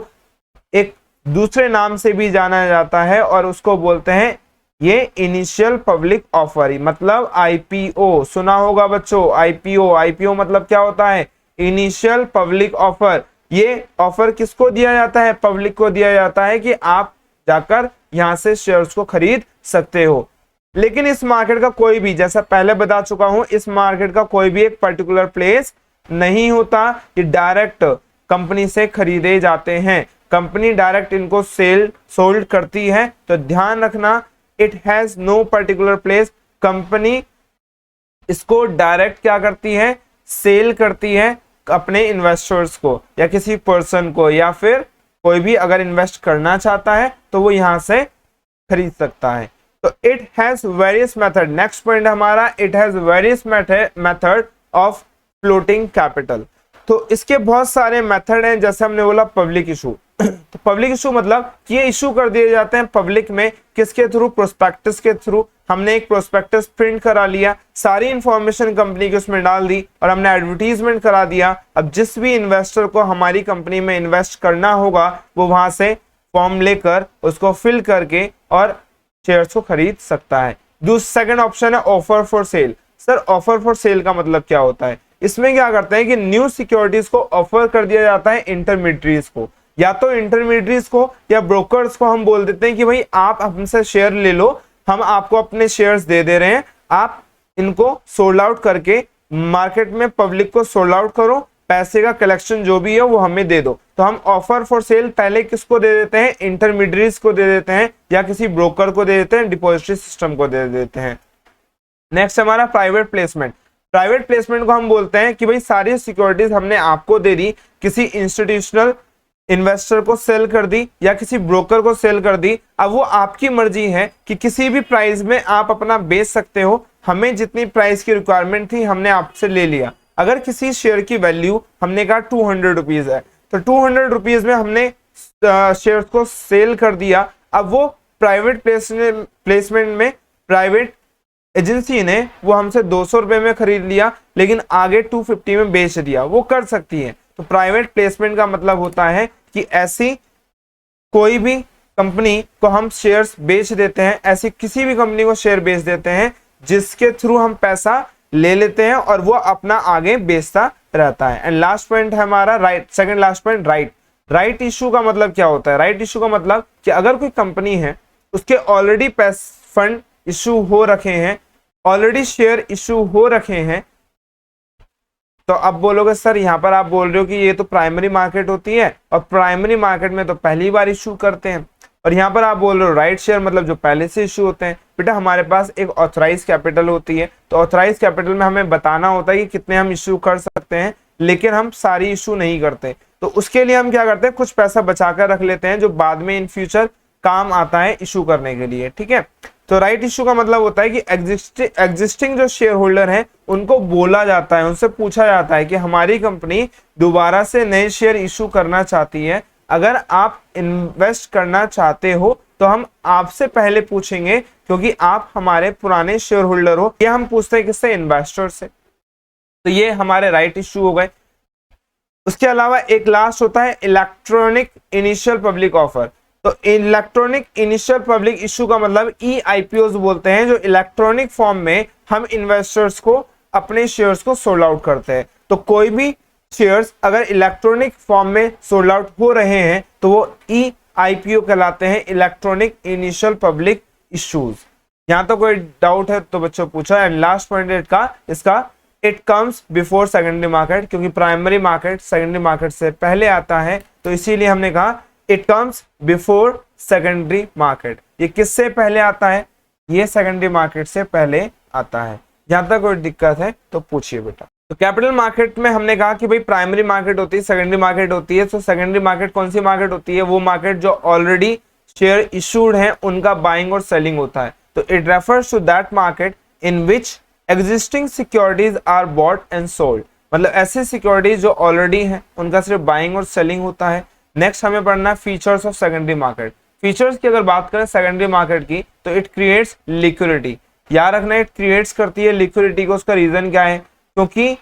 एक दूसरे नाम से भी जाना जाता है और उसको बोलते हैं ये इनिशियल पब्लिक ऑफर, मतलब आईपीओ। सुना होगा बच्चों आईपीओ। आईपीओ मतलब क्या होता है? Initial public offer. ये ऑफर किसको दिया जाता है? पब्लिक को दिया जाता है कि आप जाकर यहां से शेयर्स को खरीद सकते हो। लेकिन इस मार्केट का कोई भी, जैसा पहले बता चुका हूं, इस मार्केट का कोई भी एक पर्टिकुलर प्लेस नहीं होता। ये डायरेक्ट कंपनी से खरीदे जाते हैं, कंपनी डायरेक्ट इनको सोल्ड करती है। तो ध्यान रखना, it has no particular place. Company इसको डायरेक्ट क्या करती है? सेल करती है अपने इन्वेस्टर्स को या किसी पर्सन को, या फिर कोई भी अगर इन्वेस्ट करना चाहता है तो वो यहां से खरीद सकता है। तो it has various method. Next point हमारा, it has various method of floating capital. तो इसके बहुत सारे मेथड हैं, जैसे हमने बोला पब्लिक इशू। तो पब्लिक इशू मतलब ये इशू कर दिए जाते हैं पब्लिक में, किसके थ्रू? प्रोस्पेक्टस के थ्रू। हमने एक प्रोस्पेक्टस प्रिंट करा लिया, सारी इंफॉर्मेशन कंपनी की उसमें डाल दी और हमने एडवर्टीजमेंट करा दिया। अब जिस भी इन्वेस्टर को हमारी कंपनी में इन्वेस्ट करना होगा वो वहां से फॉर्म लेकर उसको फिल करके और शेयर्स को खरीद सकता है। सेकंड ऑप्शन है offer for sale. Sir offer for sale का मतलब क्या होता है? इसमें क्या करते हैं कि न्यू सिक्योरिटीज को ऑफर कर दिया जाता है इंटरमीडिएट्रीज को, या तो इंटरमीडिएट्रीज को या ब्रोकर्स को। हम बोल देते हैं कि भाई आप हमसे शेयर ले लो, हम आपको अपने शेयर्स दे दे रहे हैं, आप इनको सोल्ड आउट करके मार्केट में पब्लिक को सोल्ड आउट करो, पैसे का कलेक्शन जो भी है वो हमें दे दो। तो हम ऑफर फॉर सेल पहले किसको दे देते हैं? इंटरमीडिएट्रीज को दे देते हैं या किसी ब्रोकर को दे देते हैं, डिपॉजिटरी सिस्टम को दे देते हैं। नेक्स्ट हमारा प्राइवेट प्लेसमेंट। प्राइवेट प्लेसमेंट को हम बोलते हैं कि भाई सारी सिक्योरिटीज हमने आपको दे दी, किसी इंस्टीट्यूशनल इन्वेस्टर को सेल कर दी या किसी ब्रोकर को सेल कर दी। अब वो आपकी मर्जी है कि किसी भी प्राइस में आप अपना बेच सकते हो। हमें जितनी प्राइस की रिक्वायरमेंट थी हमने आपसे ले लिया। अगर किसी शेयर की वैल्यू हमने कहा 200 रुपीज है तो 200 रुपीज में हमने शेयर को सेल कर दिया। अब वो प्राइवेट प्लेसमेंट में प्राइवेट एजेंसी ने वो हमसे 200 रुपए में खरीद लिया लेकिन आगे 250 में बेच दिया, वो कर सकती है। तो प्राइवेट प्लेसमेंट का मतलब होता है कि ऐसी कोई भी कंपनी को हम शेयर्स बेच देते हैं, ऐसी किसी भी कंपनी को शेयर बेच देते हैं जिसके थ्रू हम पैसा ले लेते हैं और वो अपना आगे बेचता रहता है। एंड लास्ट पॉइंट है हमारा right. Second last point right. Right issue का मतलब क्या होता है? राइट इशू का मतलब कि अगर कोई कंपनी है उसके ऑलरेडी फंड इशू हो रखे हैं, ऑलरेडी शेयर इशू हो रखे हैं, तो अब बोलोगे सर यहाँ पर आप बोल रहे हो कि ये तो प्राइमरी मार्केट होती है और प्राइमरी मार्केट में तो पहली बार इशू करते हैं, और यहाँ पर आप बोल रहे हो राइट शेयर मतलब जो पहले से इशू होते हैं। बेटा हमारे पास एक ऑथराइज कैपिटल होती है, तो ऑथराइज कैपिटल में हमें बताना होता है कि कितने हम इशू कर सकते हैं, लेकिन हम सारी इशू नहीं करते। तो उसके लिए हम क्या करते हैं, कुछ पैसा बचा कर रख लेते हैं जो बाद में इन फ्यूचर काम आता है इशू करने के लिए। ठीक है, तो राइट इशू का मतलब होता है कि एग्जिस्टिंग जो शेयर होल्डर है उनको बोला जाता है, उनसे पूछा जाता है कि हमारी कंपनी दोबारा से नए शेयर इशू करना चाहती है, अगर आप इन्वेस्ट करना चाहते हो तो हम आपसे पहले पूछेंगे क्योंकि आप हमारे पुराने शेयर होल्डर हो। ये हम पूछते हैं किससे? इन्वेस्टर से। तो ये हमारे राइट इश्यू हो गए। उसके अलावा एक लास्ट होता है इलेक्ट्रॉनिक इनिशियल पब्लिक ऑफर। तो इलेक्ट्रॉनिक इनिशियल पब्लिक इश्यू का मतलब EIPOs बोलते हैं, जो इलेक्ट्रॉनिक फॉर्म में हम इन्वेस्टर्स को अपने शेयर्स को सोल्ड आउट करते हैं। तो कोई भी शेयर्स अगर इलेक्ट्रॉनिक फॉर्म में सोल्ड आउट हो रहे हैं तो वो EIPO कहलाते हैं, इलेक्ट्रॉनिक इनिशियल पब्लिक इश्यूज। यहां तो कोई डाउट है तो बच्चों पूछा। एंड लास्ट पॉइंट इसका it comes before secondary market, क्योंकि प्राइमरी मार्केट सेकेंडरी मार्केट से पहले आता है, तो इसीलिए हमने कहा it comes before secondary market. ये किससे पहले आता है? ये सेकेंडरी मार्केट से पहले आता है। यहां तक कोई दिक्कत है तो पूछिए बेटा। तो कैपिटल मार्केट में हमने कहा कि भाई प्राइमरी मार्केट होती है, सेकेंडरी मार्केट होती है। तो सेकेंडरी मार्केट कौन सी मार्केट होती है? वो मार्केट जो ऑलरेडी शेयर इशूड है उनका बाइंग और सेलिंग होता है। तो it refers to that market in which existing securities are bought and sold, मतलब ऐसे सिक्योरिटीज जो ऑलरेडी हैं उनका सिर्फ बाइंग और सेलिंग होता है। नेक्स्ट हमें पढ़ना है features of secondary market. Features की अगर बात करें सेकेंडरी मार्केट की, तो इट क्रिएट्स लिक्विडिटी। याद रखना, इट क्रिएट्स करती है लिक्विडिटी को। उसका रीजन क्या है? क्योंकि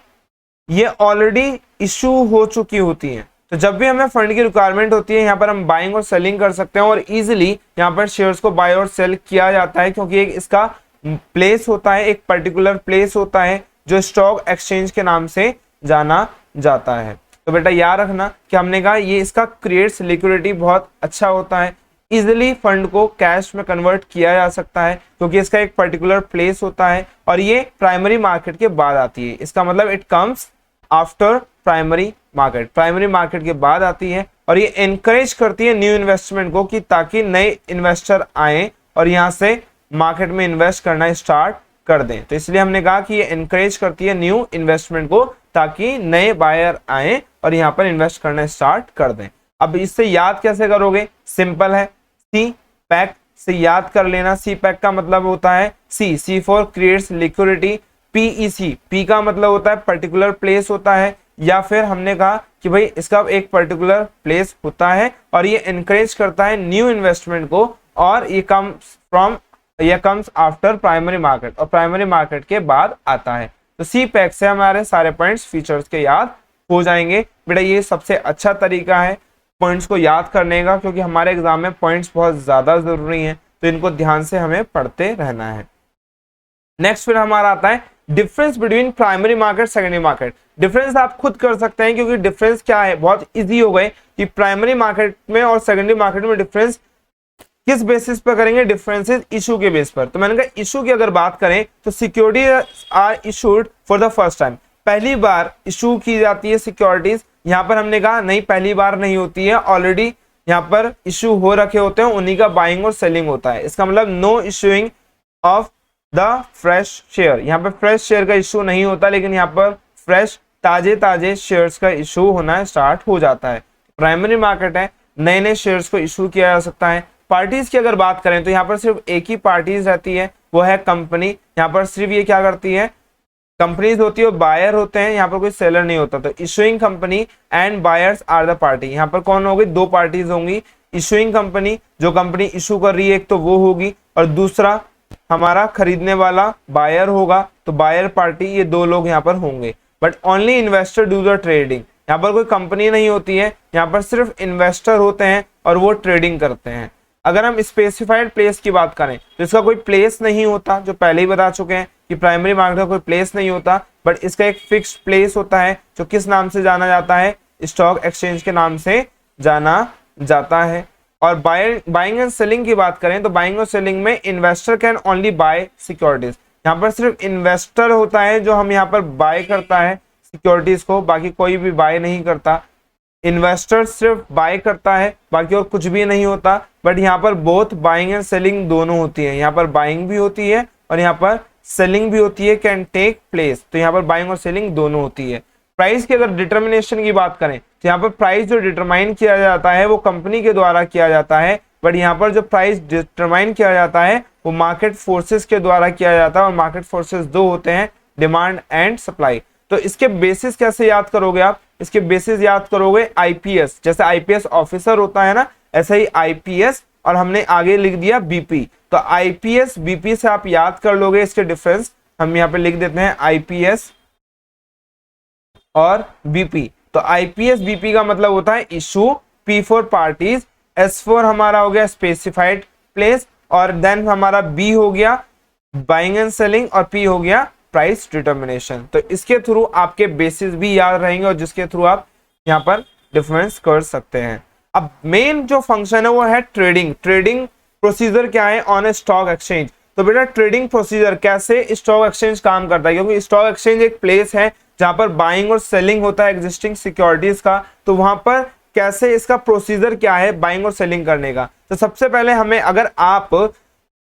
ये ऑलरेडी इशू हो चुकी होती है। तो जब भी हमें फंड की रिक्वायरमेंट होती है, यहाँ पर हम बाइंग और सेलिंग कर सकते हैं और इजीली यहाँ पर शेयर्स को बाय और सेल किया जाता है, क्योंकि एक इसका प्लेस होता है, एक पर्टिकुलर प्लेस होता है जो स्टॉक एक्सचेंज के नाम से जाना जाता है। तो बेटा याद रखना कि हमने कहा ये इसका क्रिएट्स लिक्विडिटी बहुत अच्छा होता है, इजिली फंड को कैश में कन्वर्ट किया जा सकता है, क्योंकि इसका एक पर्टिकुलर प्लेस होता है और ये प्राइमरी मार्केट के बाद आती है। इसका मतलब it comes after primary market, primary market के बाद आती है। और ये एनकरेज करती है न्यू इन्वेस्टमेंट को, कि ताकि नए इन्वेस्टर आए और यहाँ से मार्केट में इन्वेस्ट करना स्टार्ट कर दें। तो इसलिए हमने कहा कि ये एनकरेज करती है न्यू इन्वेस्टमेंट को, ताकि नए बायर आए और यहाँ पर इन्वेस्ट करना स्टार्ट कर दें। अब इससे याद कैसे करोगे? सिंपल है, सी पैक से याद कर लेना। सी पैक का मतलब होता है C for creates liquidity, PEC, P का मतलब होता है पर्टिकुलर प्लेस होता है, या फिर हमने कहा कि भाई इसका एक पर्टिकुलर प्लेस होता है और ये एनकरेज करता है न्यू इन्वेस्टमेंट को, और ये कम्स आफ्टर प्राइमरी मार्केट, और प्राइमरी मार्केट के बाद आता है। तो सी पैक से हमारे सारे पॉइंट्स फीचर्स के याद हो जाएंगे। बेटा ये सबसे अच्छा तरीका है पॉइंट्स को याद करने का, क्योंकि हमारे एग्जाम में पॉइंट्स बहुत ज्यादा जरूरी हैं, तो इनको ध्यान से हमें पढ़ते रहना है। नेक्स्ट फिर हमारा आता है difference between primary market secondary market. Difference आप खुद कर सकते हैं, क्योंकि डिफरेंस क्या है बहुत इजी हो गए कि प्राइमरी मार्केट में और सेकेंडरी मार्केट में डिफरेंस किस बेसिस पर करेंगे? डिफरेंसेस इशू के बेस पर। तो मैंने कहा इशू की अगर बात करें तो securities are issued for the first time, पहली बार इशू की जाती है सिक्योरिटीज। यहाँ पर हमने कहा नहीं, पहली बार नहीं होती है, ऑलरेडी यहाँ पर इशू हो रखे होते हैं, उन्हीं का बाइंग और सेलिंग होता है। इसका मतलब no issuing of the fresh share, यहाँ पर फ्रेश शेयर का इशू नहीं होता, लेकिन यहाँ पर फ्रेश ताजे शेयर्स का इशू होना स्टार्ट हो जाता है। प्राइमरी मार्केट है, नए नए शेयर्स को इशू किया जा सकता है। पार्टीज की अगर बात करें तो यहाँ पर सिर्फ एक ही पार्टीज रहती है, वो है कंपनी। यहाँ पर सिर्फ ये क्या करती है? कंपनीज होती है और बायर होते हैं, यहाँ पर कोई सेलर नहीं होता। तो issuing company and buyers are the party. यहाँ पर कौन होगी? दो पार्टीज होंगी। इशूइंग कंपनी, जो कंपनी इशू कर रही है, एक तो वो होगी, और दूसरा हमारा खरीदने वाला बायर होगा। तो बायर पार्टी, ये दो लोग यहाँ पर होंगे। But only investor do the trading. यहाँ पर कोई कंपनी नहीं होती है, यहाँ पर सिर्फ इन्वेस्टर होते हैं और वो ट्रेडिंग करते हैं। अगर हम स्पेसिफाइड प्लेस की बात करें तो इसका कोई प्लेस नहीं होता, जो पहले ही बता चुके हैं कि प्राइमरी मार्केट का कोई प्लेस नहीं होता, बट इसका एक फिक्स्ड प्लेस होता है, जो किस नाम से जाना जाता है? स्टॉक एक्सचेंज के नाम से जाना जाता है। और बाइंग एंड सेलिंग की बात करें तो बाइंग और सेलिंग में investor can only by securities. यहाँ पर सिर्फ इन्वेस्टर होता है जो हम यहाँ पर बाय करता है सिक्योरिटीज को, बाकी कोई भी बाय नहीं करता। इन्वेस्टर सिर्फ बाय करता है, बाकी और कुछ भी नहीं होता। बट यहाँ पर बोथ बाइंग एंड सेलिंग दोनों होती है, यहाँ पर बाइंग भी होती है और यहाँ पर सेलिंग भी होती है, कैन टेक प्लेस। तो यहाँ पर बाइंग और सेलिंग दोनों होती है। प्राइस की अगर डिटर्मिनेशन की बात करें तो यहाँ पर प्राइस जो डिटरमाइन किया जाता है वो कंपनी के द्वारा किया जाता है, बट यहाँ पर जो प्राइस डिटरमाइन किया जाता है वो मार्केट फोर्सेस के द्वारा किया जाता है। और मार्केट फोर्सेस दो होते हैं, डिमांड एंड सप्लाई। तो इसके बेसिस कैसे याद करोगे आप? इसके बेसिस याद करोगे आईपीएस, जैसे आईपीएस ऑफिसर होता है ना, ऐसे ही आईपीएस, और हमने आगे लिख दिया बीपी। तो आईपीएस बीपी से आप याद कर लोगे इसके डिफरेंस। हम यहाँ पे लिख देते हैं आईपीएस और बीपी। तो आईपीएस बीपी का मतलब होता है issue, P for parties, S for हमारा हो गया स्पेसिफाइड प्लेस, और देन हमारा बी हो गया बाइंग एंड सेलिंग, और पी हो गया प्राइस डिटर्मिनेशन। तो इसके थ्रू आपके बेसिस भी याद रहेंगे और जिसके थ्रू आप यहाँ पर डिफरेंस कर सकते हैं। अब मेन जो फंक्शन है वो है ट्रेडिंग। ट्रेडिंग प्रोसीजर क्या है ऑन ए स्टॉक एक्सचेंज। तो बेटा ट्रेडिंग प्रोसीजर कैसे स्टॉक एक्सचेंज काम करता है, क्योंकि स्टॉक एक्सचेंज एक प्लेस है जहां पर बाइंग और सेलिंग होता है एग्जिस्टिंग सिक्योरिटीज का। तो वहां पर कैसे इसका प्रोसीजर क्या है बाइंग और सेलिंग करने का। तो सबसे पहले हमें, अगर आप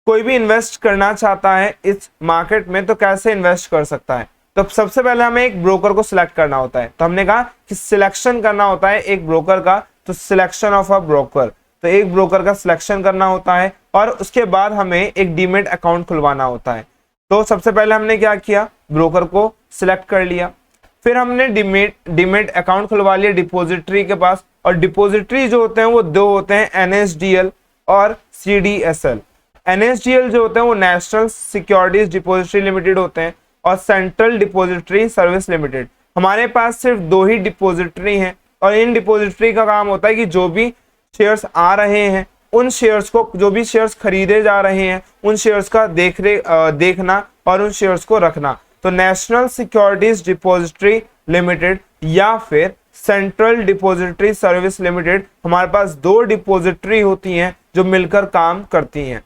कोई भी इन्वेस्ट करना चाहता है इस मार्केट में तो कैसे इन्वेस्ट कर सकता है, तो सबसे पहले हमें एक ब्रोकर को सिलेक्ट करना होता है। तो हमने कहा कि सिलेक्शन करना होता है एक ब्रोकर का, तो सिलेक्शन ऑफ अ ब्रोकर, तो एक ब्रोकर का सिलेक्शन करना होता है और उसके बाद हमें एक डीमेट अकाउंट खुलवाना होता है। तो सबसे पहले हमने क्या किया, ब्रोकर को सिलेक्ट कर लिया, फिर हमने डीमेट अकाउंट खुलवा लिया डिपॉजिटरी के पास। और डिपॉजिटरी जो होते हैं वो दो होते हैं, एनएसडीएल और सीडीएसएल। एनएसडीएल जो होते हैं वो नेशनल सिक्योरिटीज डिपॉजिटरी लिमिटेड होते हैं और सेंट्रल डिपॉजिटरी सर्विस लिमिटेड। हमारे पास सिर्फ दो ही डिपॉजिटरी हैं और इन डिपॉजिटरी का काम होता है कि जो भी शेयर्स आ रहे हैं उन शेयर्स को, जो भी शेयर्स खरीदे जा रहे हैं उन शेयर्स का देखना और उन शेयर्स को रखना। तो नेशनल सिक्योरिटीज डिपॉजिटरी लिमिटेड या फिर सेंट्रल डिपॉजिटरी सर्विस लिमिटेड, हमारे पास दो डिपॉजिटरी होती हैं जो मिलकर काम करती हैं।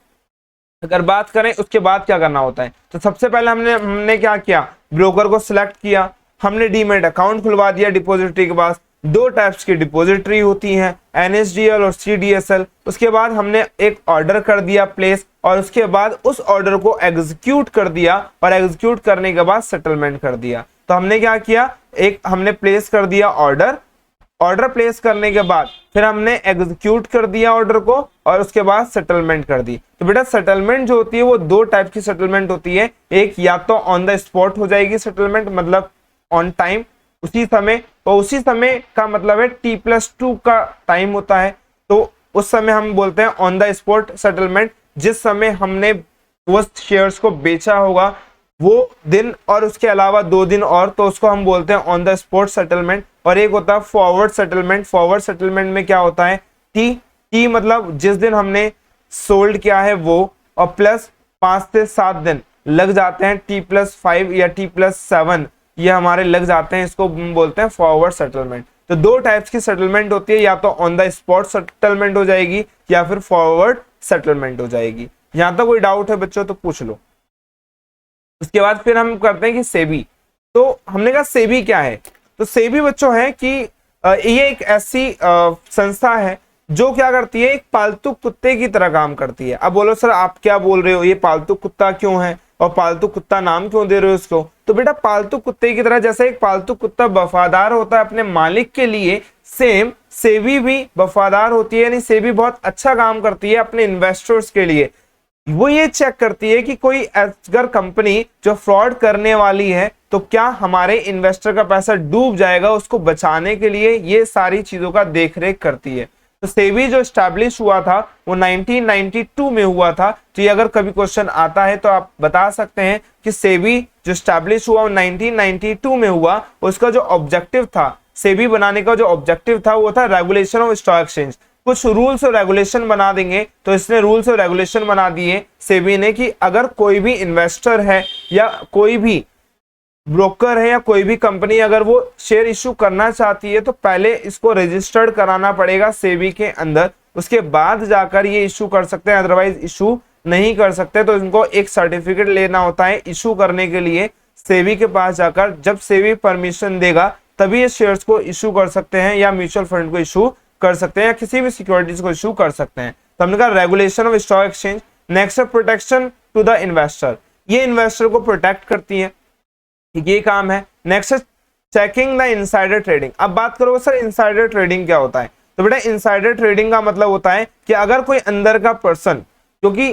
अगर बात करें उसके बाद क्या करना होता है, तो सबसे पहले हमने क्या किया, ब्रोकर को सिलेक्ट किया, हमने डीमेट अकाउंट खुलवा दिया डिपॉजिटरी के पास। दो टाइप्स की डिपॉजिटरी होती हैं, एनएसडीएल और सीडीएसएल। उसके बाद हमने एक ऑर्डर कर दिया प्लेस और उसके बाद उस ऑर्डर को एग्जीक्यूट कर दिया और एग्जीक्यूट करने के बाद सेटलमेंट कर दिया। तो हमने क्या किया, एक हमने प्लेस कर दिया ऑर्डर, ऑर्डर प्लेस करने के बाद फिर हमने एग्जीक्यूट कर दिया ऑर्डर को और उसके बाद सेटलमेंट कर दी। तो बेटा सेटलमेंट जो होती है वो दो टाइप की सेटलमेंट होती है, एक या तो ऑन द स्पॉट हो जाएगी सेटलमेंट, मतलब ऑन टाइम उसी समय, तो उसी समय का मतलब है T+2 का टाइम होता है, तो उस समय हम बोलते हैं ऑन द स्पॉट सेटलमेंट। जिस समय हमने वो शेयर्स को बेचा होगा वो दिन और उसके अलावा 2 दिन और, तो उसको हम बोलते हैं ऑन द स्पॉट सेटलमेंट। और एक होता है फॉरवर्ड सेटलमेंट। फॉरवर्ड सेटलमेंट में क्या होता है, टी मतलब जिस दिन हमने सोल्ड किया है वो, और प्लस 5 से 7 दिन लग जाते हैं, T+5 या T+7 ये हमारे लग जाते हैं, इसको हम बोलते हैं फॉरवर्ड सेटलमेंट। तो दो टाइप्स की सेटलमेंट होती है, या तो ऑन द स्पॉट सेटलमेंट हो जाएगी या फिर फॉरवर्ड सेटलमेंट हो जाएगी। यहां तक कोई डाउट है बच्चों तो पूछ लो। उसके बाद फिर हम करते हैं कि सेबी। तो हमने कहा सेबी क्या है, तो सेबी बच्चों है कि ये एक ऐसी संस्था है जो क्या करती है, एक पालतू कुत्ते की तरह काम करती है। अब बोलो सर आप क्या बोल रहे हो, ये पालतू कुत्ता क्यों है और पालतू कुत्ता नाम क्यों दे रहे हो उसको। तो बेटा पालतू कुत्ते की तरह जैसे एक पालतू कुत्ता वफादार होता है अपने मालिक के लिए, सेम सेबी भी वफादार होती है, यानी सेबी बहुत अच्छा काम करती है अपने इन्वेस्टर्स के लिए। वो ये चेक करती है कि कोई अगर कंपनी जो फ्रॉड करने वाली है तो क्या हमारे इन्वेस्टर का पैसा डूब जाएगा, उसको बचाने के लिए ये सारी चीजों का देखरेख करती है। तो सेबी जो स्टैब्लिश हुआ था वो 1992 में हुआ था। तो ये अगर कभी क्वेश्चन आता है तो आप बता सकते हैं कि सेबी जो स्टैब्लिश हुआ वो 1992 में हुआ, उसका जो ऑब्जेक्टिव था, सेबी बनाने का जो ऑब्जेक्टिव था वो था रेगुलेशन ऑफ स्टॉक एक्सचेंज। कुछ रूल्स और रेगुलेशन बना देंगे, तो इसने रूल्स और रेगुलेशन बना दिए सेबी ने कि अगर कोई भी इन्वेस्टर है या कोई भी ब्रोकर है या कोई भी कंपनी अगर वो शेयर इशू करना चाहती है तो पहले इसको रजिस्टर्ड कराना पड़ेगा सेबी के अंदर, उसके बाद जाकर ये इशू कर सकते हैं, अदरवाइज इशू नहीं कर सकते। तो इनको एक सर्टिफिकेट लेना होता है इशू करने के लिए सेबी के पास जाकर। जब सेबी परमिशन देगा तभी ये शेयर्स को इशू कर सकते हैं या म्यूचुअल फंड को इशू कर सकते हैं या किसी भी सिक्योरिटीज को इशू कर सकते हैं। तो हमने कहा regulation of stock exchange. Next protection to the investor, ये इन्वेस्टर को प्रोटेक्ट करती है, ये काम है। Next checking the insider trading. अब बात करो सर इनसाइडर ट्रेडिंग क्या होता है, तो बेटा इनसाइडर ट्रेडिंग का मतलब होता है कि अगर कोई अंदर का पर्सन, क्योंकि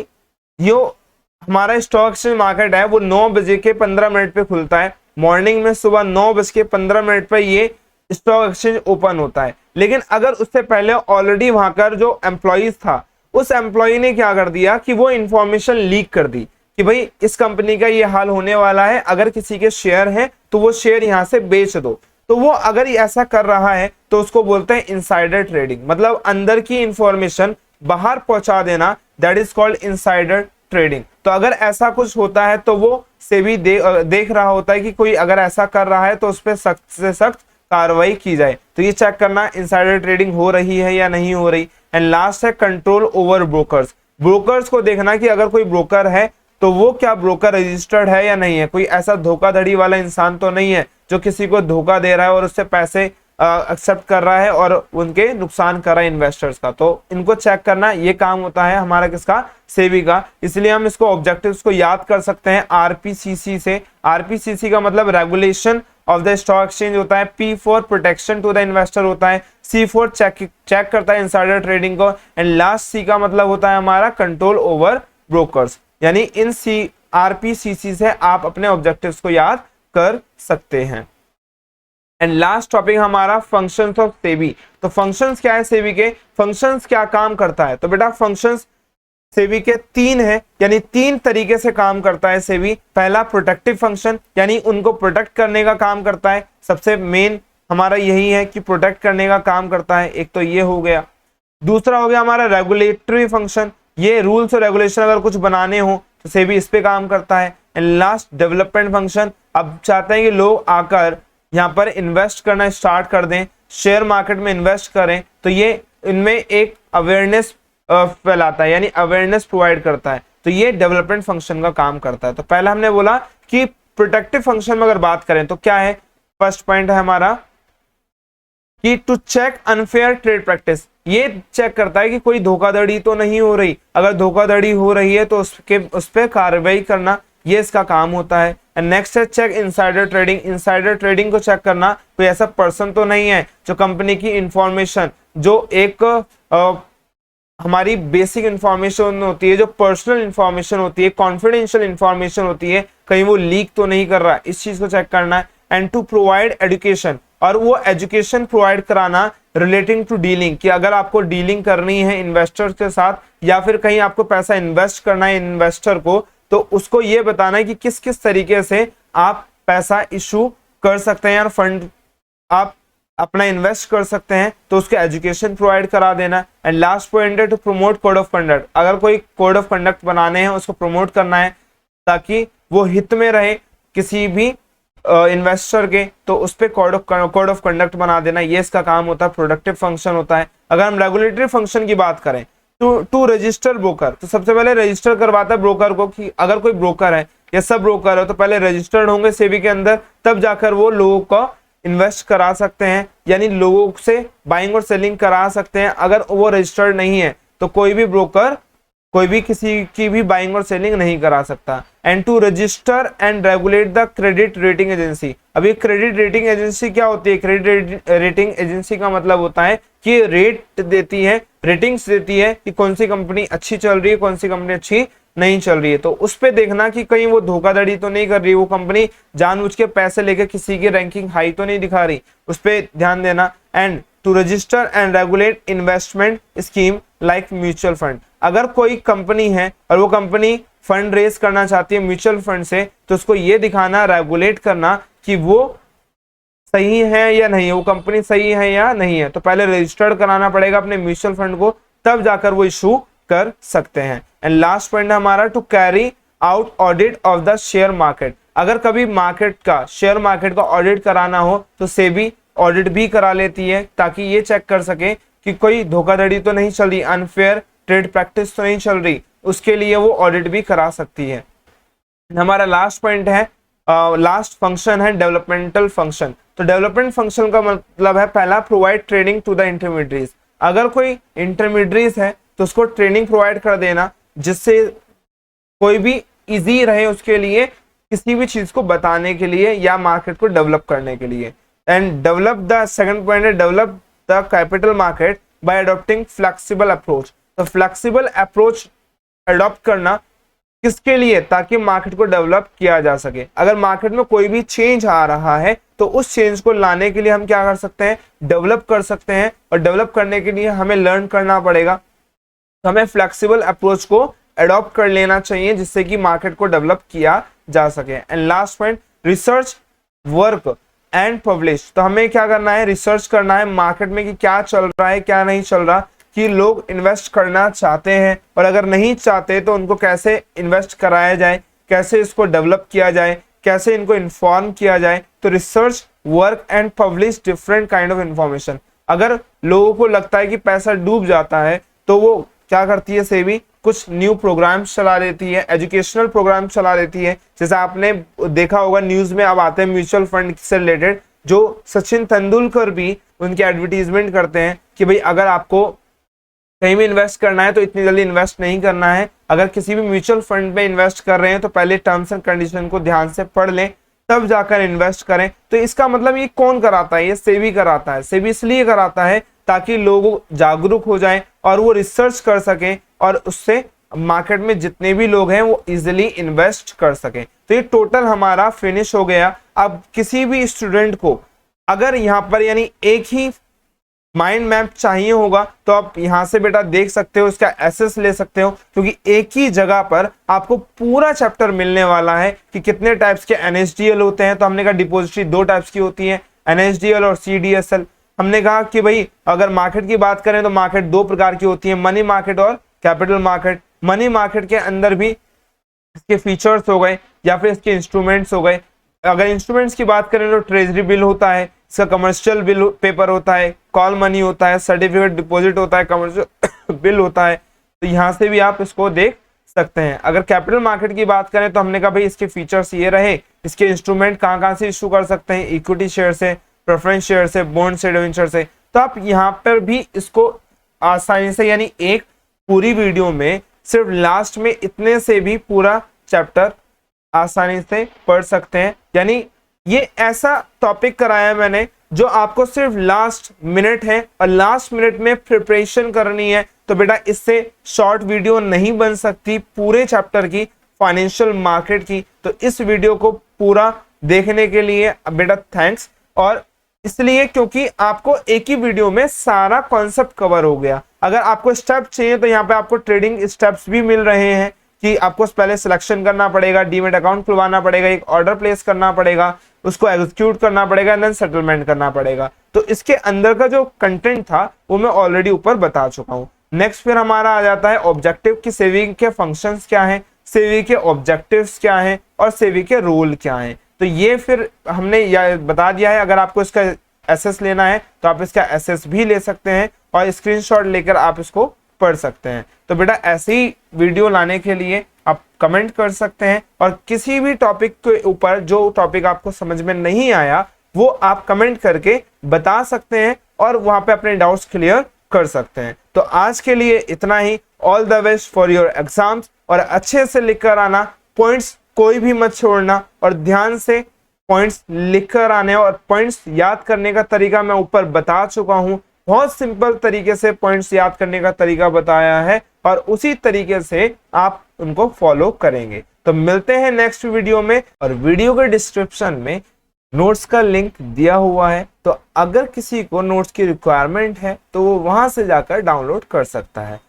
जो हमारा स्टॉक एक्सचेंज मार्केट है वो 9:15 पे खुलता है, मॉर्निंग में सुबह 9:15 पे ये स्टॉक एक्सचेंज ओपन होता है। लेकिन अगर उससे पहले ऑलरेडी वहां का जो एम्प्लॉइज था उस एम्प्लॉय ने क्या कर दिया कि वो इंफॉर्मेशन लीक कर दी कि भाई इस कंपनी का ये हाल होने वाला है, अगर किसी के शेयर हैं तो वो शेयर यहां से बेच दो। तो वो अगर ये ऐसा कर रहा है तो उसको बोलते हैं इनसाइडर ट्रेडिंग, मतलब अंदर की इंफॉर्मेशन बाहर पहुंचा देना, that is called insider trading. तो अगर ऐसा कुछ होता है तो वो सेबी देख रहा होता है कि कोई अगर ऐसा कर रहा है तो उस पर सख्त से सख्त कार्रवाई की जाए। तो ये चेक करना इनसाइडर ट्रेडिंग हो रही है या नहीं हो रही। एंड लास्ट है कंट्रोल ओवर ब्रोकर्स। ब्रोकर्स को देखना कि अगर कोई ब्रोकर है तो वो क्या ब्रोकर रजिस्टर्ड है या नहीं है, कोई ऐसा धोखाधड़ी वाला इंसान तो नहीं है जो किसी को धोखा दे रहा है और उससे पैसे एक्सेप्ट कर रहा है और उनके नुकसान कर रहा है इन्वेस्टर्स का। तो इनको चेक करना ये काम होता है हमारा किसका, सेबी का। इसलिए हम इसको ऑब्जेक्टिव्स को याद कर सकते हैं आरपीसीसी से। आरपीसीसी का मतलब regulation of the stock exchange होता है, P for protection to the investor होता है, सी फॉर चेक करता है इनसाइडर ट्रेडिंग को, एंड लास्ट सी का मतलब होता है हमारा कंट्रोल ओवर ब्रोकर्स। यानी इन सी आरपीसीसी से आप अपने ऑब्जेक्टिव्स को याद कर सकते हैं। एंड लास्ट टॉपिक हमारा फंक्शंस ऑफ सेबी। तो फंक्शंस क्या है सेबी के, फंक्शंस क्या काम करता है। तो बेटा फंक्शंस सेबी के तीन है, यानी तीन तरीके से काम करता है सेबी। पहला प्रोटेक्टिव फंक्शन, यानी उनको प्रोटेक्ट करने का काम करता है, सबसे मेन हमारा यही है कि प्रोटेक्ट करने का काम करता है, एक तो ये हो गया। दूसरा हो गया हमारा रेगुलेटरी फंक्शन, ये रूल्स और रेगुलेशन अगर कुछ बनाने हो तो सेबी इस पे काम करता है। एंड लास्ट डेवलपमेंट फंक्शन, अब चाहते हैं कि लोग आकर यहाँ पर इन्वेस्ट करना स्टार्ट कर दें, शेयर मार्केट में इन्वेस्ट करें, तो ये इनमें एक अवेयरनेस फैलाता है, यानी अवेयरनेस प्रोवाइड करता है। तो ये डेवलपमेंट फंक्शन का काम करता है। तो पहला हमने बोला कि प्रोटेक्टिव फंक्शन में अगर बात करें तो क्या है, फर्स्ट पॉइंट है हमारा कि to check unfair trade practice, ये चेक करता है कि कोई धोखाधड़ी तो नहीं हो रही, अगर धोखाधड़ी हो रही है तो उस पर कार्रवाई करना, ये इसका काम होता है। एंड नेक्स्ट है check insider trading. Insider trading को चेक करना, कोई ऐसा पर्सन तो नहीं है जो कंपनी की इंफॉर्मेशन, जो एक हमारी बेसिक इंफॉर्मेशन होती है, जो पर्सनल इंफॉर्मेशन होती है, कॉन्फिडेंशियल इंफॉर्मेशन होती है, कहीं वो लीक तो नहीं कर रहा है, इस चीज को चेक करना है। एंड टू प्रोवाइड एजुकेशन, और वो एजुकेशन प्रोवाइड कराना रिलेटिंग टू डीलिंग, कि अगर आपको डीलिंग करनी है इन्वेस्टर्स के साथ या फिर कहीं आपको पैसा इन्वेस्ट करना है इन्वेस्टर को, तो उसको ये बताना है कि किस किस तरीके से आप पैसा इशू कर सकते हैं या फंड आप अपना इन्वेस्ट कर सकते हैं, तो उसको एजुकेशन प्रोवाइड करा देना। एंड लास्ट पॉइंट है to promote code of conduct, अगर कोई कोड ऑफ कंडक्ट बनाने हैं उसको प्रमोट करना है ताकि वो हित में रहे किसी भी इन्वेस्टर के, तो उस पर कोड ऑफ कंडक्ट बना देना, ये इसका काम होता है, प्रोडक्टिव फंक्शन होता है। अगर हम रेगुलेटरी टू की बात करें टू रजिस्टर ब्रोकर, तो सबसे पहले रजिस्टर करवाता है ब्रोकर को, कि अगर कोई ब्रोकर है या सब ब्रोकर है तो पहले रजिस्टर्ड होंगे सेबी के अंदर, तब जाकर वो लोगों को इन्वेस्ट करा सकते हैं, यानी लोगों से बाइंग और सेलिंग करा सकते हैं। अगर वो रजिस्टर्ड नहीं है तो कोई भी ब्रोकर कोई भी किसी की भी बाइंग और सेलिंग नहीं करा सकता। And to register and regulate the credit rating agency. अभी क्रेडिट रेटिंग एजेंसी क्या होती है, क्रेडिट रेटिंग एजेंसी का मतलब होता है कि रेट देती है, रेटिंग्स देती है कि कौन सी कंपनी अच्छी चल रही है, कौन सी कंपनी अच्छी नहीं चल रही है। तो उस पे देखना कि कहीं वो धोखाधड़ी तो नहीं कर रही, वो कंपनी जानबूझ के पैसे लेके किसी की रैंकिंग हाई तो नहीं दिखा रही, उस पे ध्यान देना। And to register and regulate investment scheme like mutual fund, अगर कोई कंपनी है और वो कंपनी फंड रेज करना चाहती है म्यूचुअल फंड से, तो उसको ये दिखाना, रेगुलेट करना कि वो सही है या नहीं, वो कंपनी सही है या नहीं है। तो पहले रजिस्टर्ड कराना पड़ेगा अपने म्यूचुअल फंड को, तब जाकर वो इशू कर सकते हैं। एंड लास्ट पॉइंट है हमारा to carry out audit of the share market, अगर कभी मार्केट का शेयर मार्केट का ऑडिट कराना हो तो सेबी ऑडिट भी करा लेती है, ताकि ये चेक कर सके कि कोई धोखाधड़ी तो नहीं चल रही, अनफेयर ट्रेड प्रैक्टिस तो नहीं चल रही, उसके लिए वो ऑडिट भी करा सकती है। हमारा लास्ट पॉइंट है, लास्ट फंक्शन है डेवलपमेंटल फंक्शन। तो डेवलपमेंट फंक्शन का मतलब है पहला provide training to the intermediates, अगर कोई इंटरमीडिएट्स है तो उसको ट्रेनिंग प्रोवाइड कर देना, जिससे कोई भी इजी रहे उसके लिए किसी भी चीज को बताने के लिए या मार्केट को डेवलप करने के लिए। And develop the second point है develop the capital market by adopting flexible approach. तो फ्लेक्सिबल अप्रोच अडॉप्ट करना किसके लिए, ताकि मार्केट को डेवलप किया जा सके। अगर मार्केट में कोई भी चेंज आ रहा है तो उस चेंज को लाने के लिए हम क्या कर सकते हैं, डेवलप कर सकते हैं, और डेवलप करने के लिए हमें लर्न करना पड़ेगा। तो हमें फ्लेक्सिबल अप्रोच को अडॉप्ट कर लेना चाहिए, जिससे कि मार्केट को डेवलप किया जा सके। And last point research work and publish. तो हमें क्या करना है, रिसर्च करना है मार्केट में कि क्या चल रहा है क्या नहीं चल रहा, कि लोग इन्वेस्ट करना चाहते हैं और अगर नहीं चाहते तो उनको कैसे इन्वेस्ट कराया जाए, कैसे इसको डेवलप किया जाए, कैसे इनको इन्फॉर्म किया जाए। तो research work and publish different kind of information. अगर लोगों को लगता है कि पैसा डूब जाता है तो वो क्या करती है, सेबी कुछ न्यू प्रोग्राम्स चला देती है, एजुकेशनल प्रोग्राम चला देती है। जैसे आपने देखा होगा न्यूज में अब आते हैं म्यूचुअल फंड से रिलेटेड, जो सचिन तेंदुलकर भी उनकी एडवर्टीजमेंट करते हैं कि भाई अगर आपको कहीं भी इन्वेस्ट करना है तो इतनी जल्दी इन्वेस्ट नहीं करना है, अगर किसी भी म्यूचुअल फंड में इन्वेस्ट कर रहे हैं तो पहले टर्म्स एंड कंडीशन को ध्यान से पढ़ लें तब जाकर इन्वेस्ट करें। तो इसका मतलब ये कौन कराता है, ये सेबी कराता है। सेबी इसलिए कराता है ताकि लोग जागरूक हो जाएं और वो रिसर्च कर सकें और उससे मार्केट में जितने भी लोग हैं वो इजिली इन्वेस्ट कर सकें। तो ये टोटल हमारा फिनिश हो गया। अब किसी भी स्टूडेंट को अगर यहाँ पर यानी एक ही माइंड मैप चाहिए होगा तो आप यहां से बेटा देख सकते हो, इसका एसेस ले सकते हो, क्योंकि एक ही जगह पर आपको पूरा चैप्टर मिलने वाला है कि कितने टाइप्स के एनएसडीएल होते हैं। तो हमने कहा डिपॉजिटरी दो टाइप्स की होती है, एनएसडीएल और सीडीएसएल। हमने कहा कि भाई अगर मार्केट की बात करें तो मार्केट दो प्रकार की होती है, मनी मार्केट और कैपिटल मार्केट। मनी मार्केट के अंदर भी इसके फीचर्स हो गए या फिर इसके इंस्ट्रूमेंट्स हो गए। अगर इंस्ट्रूमेंट्स की बात करें तो ट्रेजरी बिल होता है, इसका कमर्शियल बिल पेपर होता है, कॉल मनी होता है, सर्टिफिकेट डिपॉजिट होता है, कमर्शियल बिल होता है। तो यहाँ से भी आप इसको देख सकते हैं। अगर कैपिटल मार्केट की बात करें तो हमने कहा भाई इसके फीचर्स ये रहे, इसके इंस्ट्रूमेंट कहाँ से इशू कर सकते हैं, इक्विटी शेयर से, प्रेफरेंस शेयर से, बॉन्ड से, डिवेंचर से। तो आप यहाँ पर भी इसको आसानी से यानी एक पूरी वीडियो में सिर्फ लास्ट में इतने से भी पूरा चैप्टर आसानी से पढ़ सकते हैं। यानी ये ऐसा टॉपिक कराया मैंने जो आपको सिर्फ लास्ट मिनट है और लास्ट मिनट में प्रिपरेशन करनी है। तो बेटा इससे शॉर्ट वीडियो नहीं बन सकती पूरे चैप्टर की, फाइनेंशियल मार्केट की। तो इस वीडियो को पूरा देखने के लिए बेटा थैंक्स। और इसलिए क्योंकि आपको एक ही वीडियो में सारा कॉन्सेप्ट कवर हो गया। अगर आपको स्टेप चाहिए तो यहाँ पे आपको ट्रेडिंग स्टेप्स भी मिल रहे हैं कि आपको पहले सिलेक्शन करना पड़ेगा, डीमेट अकाउंट खुलवाना पड़ेगा, एक ऑर्डर प्लेस करना पड़ेगा, उसको एग्जीक्यूट करना पड़ेगा, देन सेटलमेंट करना पड़ेगा। तो इसके अंदर का जो कंटेंट था वो मैं ऑलरेडी ऊपर बता चुका हूँ। नेक्स्ट फिर हमारा आ जाता है ऑब्जेक्टिव की सेविंग के फंक्शंस क्या हैं, सेविंग के ऑब्जेक्टिव्स क्या हैं और सेविंग के रोल क्या हैं। तो ये फिर हमने बता दिया है। अगर आपको इसका एसेस लेना है तो आप इसका एसेस भी ले सकते हैं और स्क्रीनशॉट लेकर आप इसको पढ़ सकते हैं। तो बेटा ऐसे ही वीडियो लाने के लिए आप कमेंट कर सकते हैं और किसी भी टॉपिक के ऊपर जो टॉपिक आपको समझ में नहीं आया वो आप कमेंट करके बता सकते हैं और वहां पे अपने डाउट्स क्लियर कर सकते हैं। तो आज के लिए इतना ही। All the best for your exams और अच्छे से लिख कर आना, पॉइंट्स कोई भी मत छोड़ना और ध्यान से पॉइंट्स लिख कर आने। और पॉइंट्स याद करने का तरीका मैं ऊपर बता चुका हूं, बहुत सिंपल तरीके से पॉइंट्स याद करने का तरीका बताया है और उसी तरीके से आप उनको फॉलो करेंगे। तो मिलते हैं नेक्स्ट वीडियो में और वीडियो के डिस्क्रिप्शन में नोट्स का लिंक दिया हुआ है। तो अगर किसी को नोट्स की रिक्वायरमेंट है तो वो वहां से जाकर डाउनलोड कर सकता है।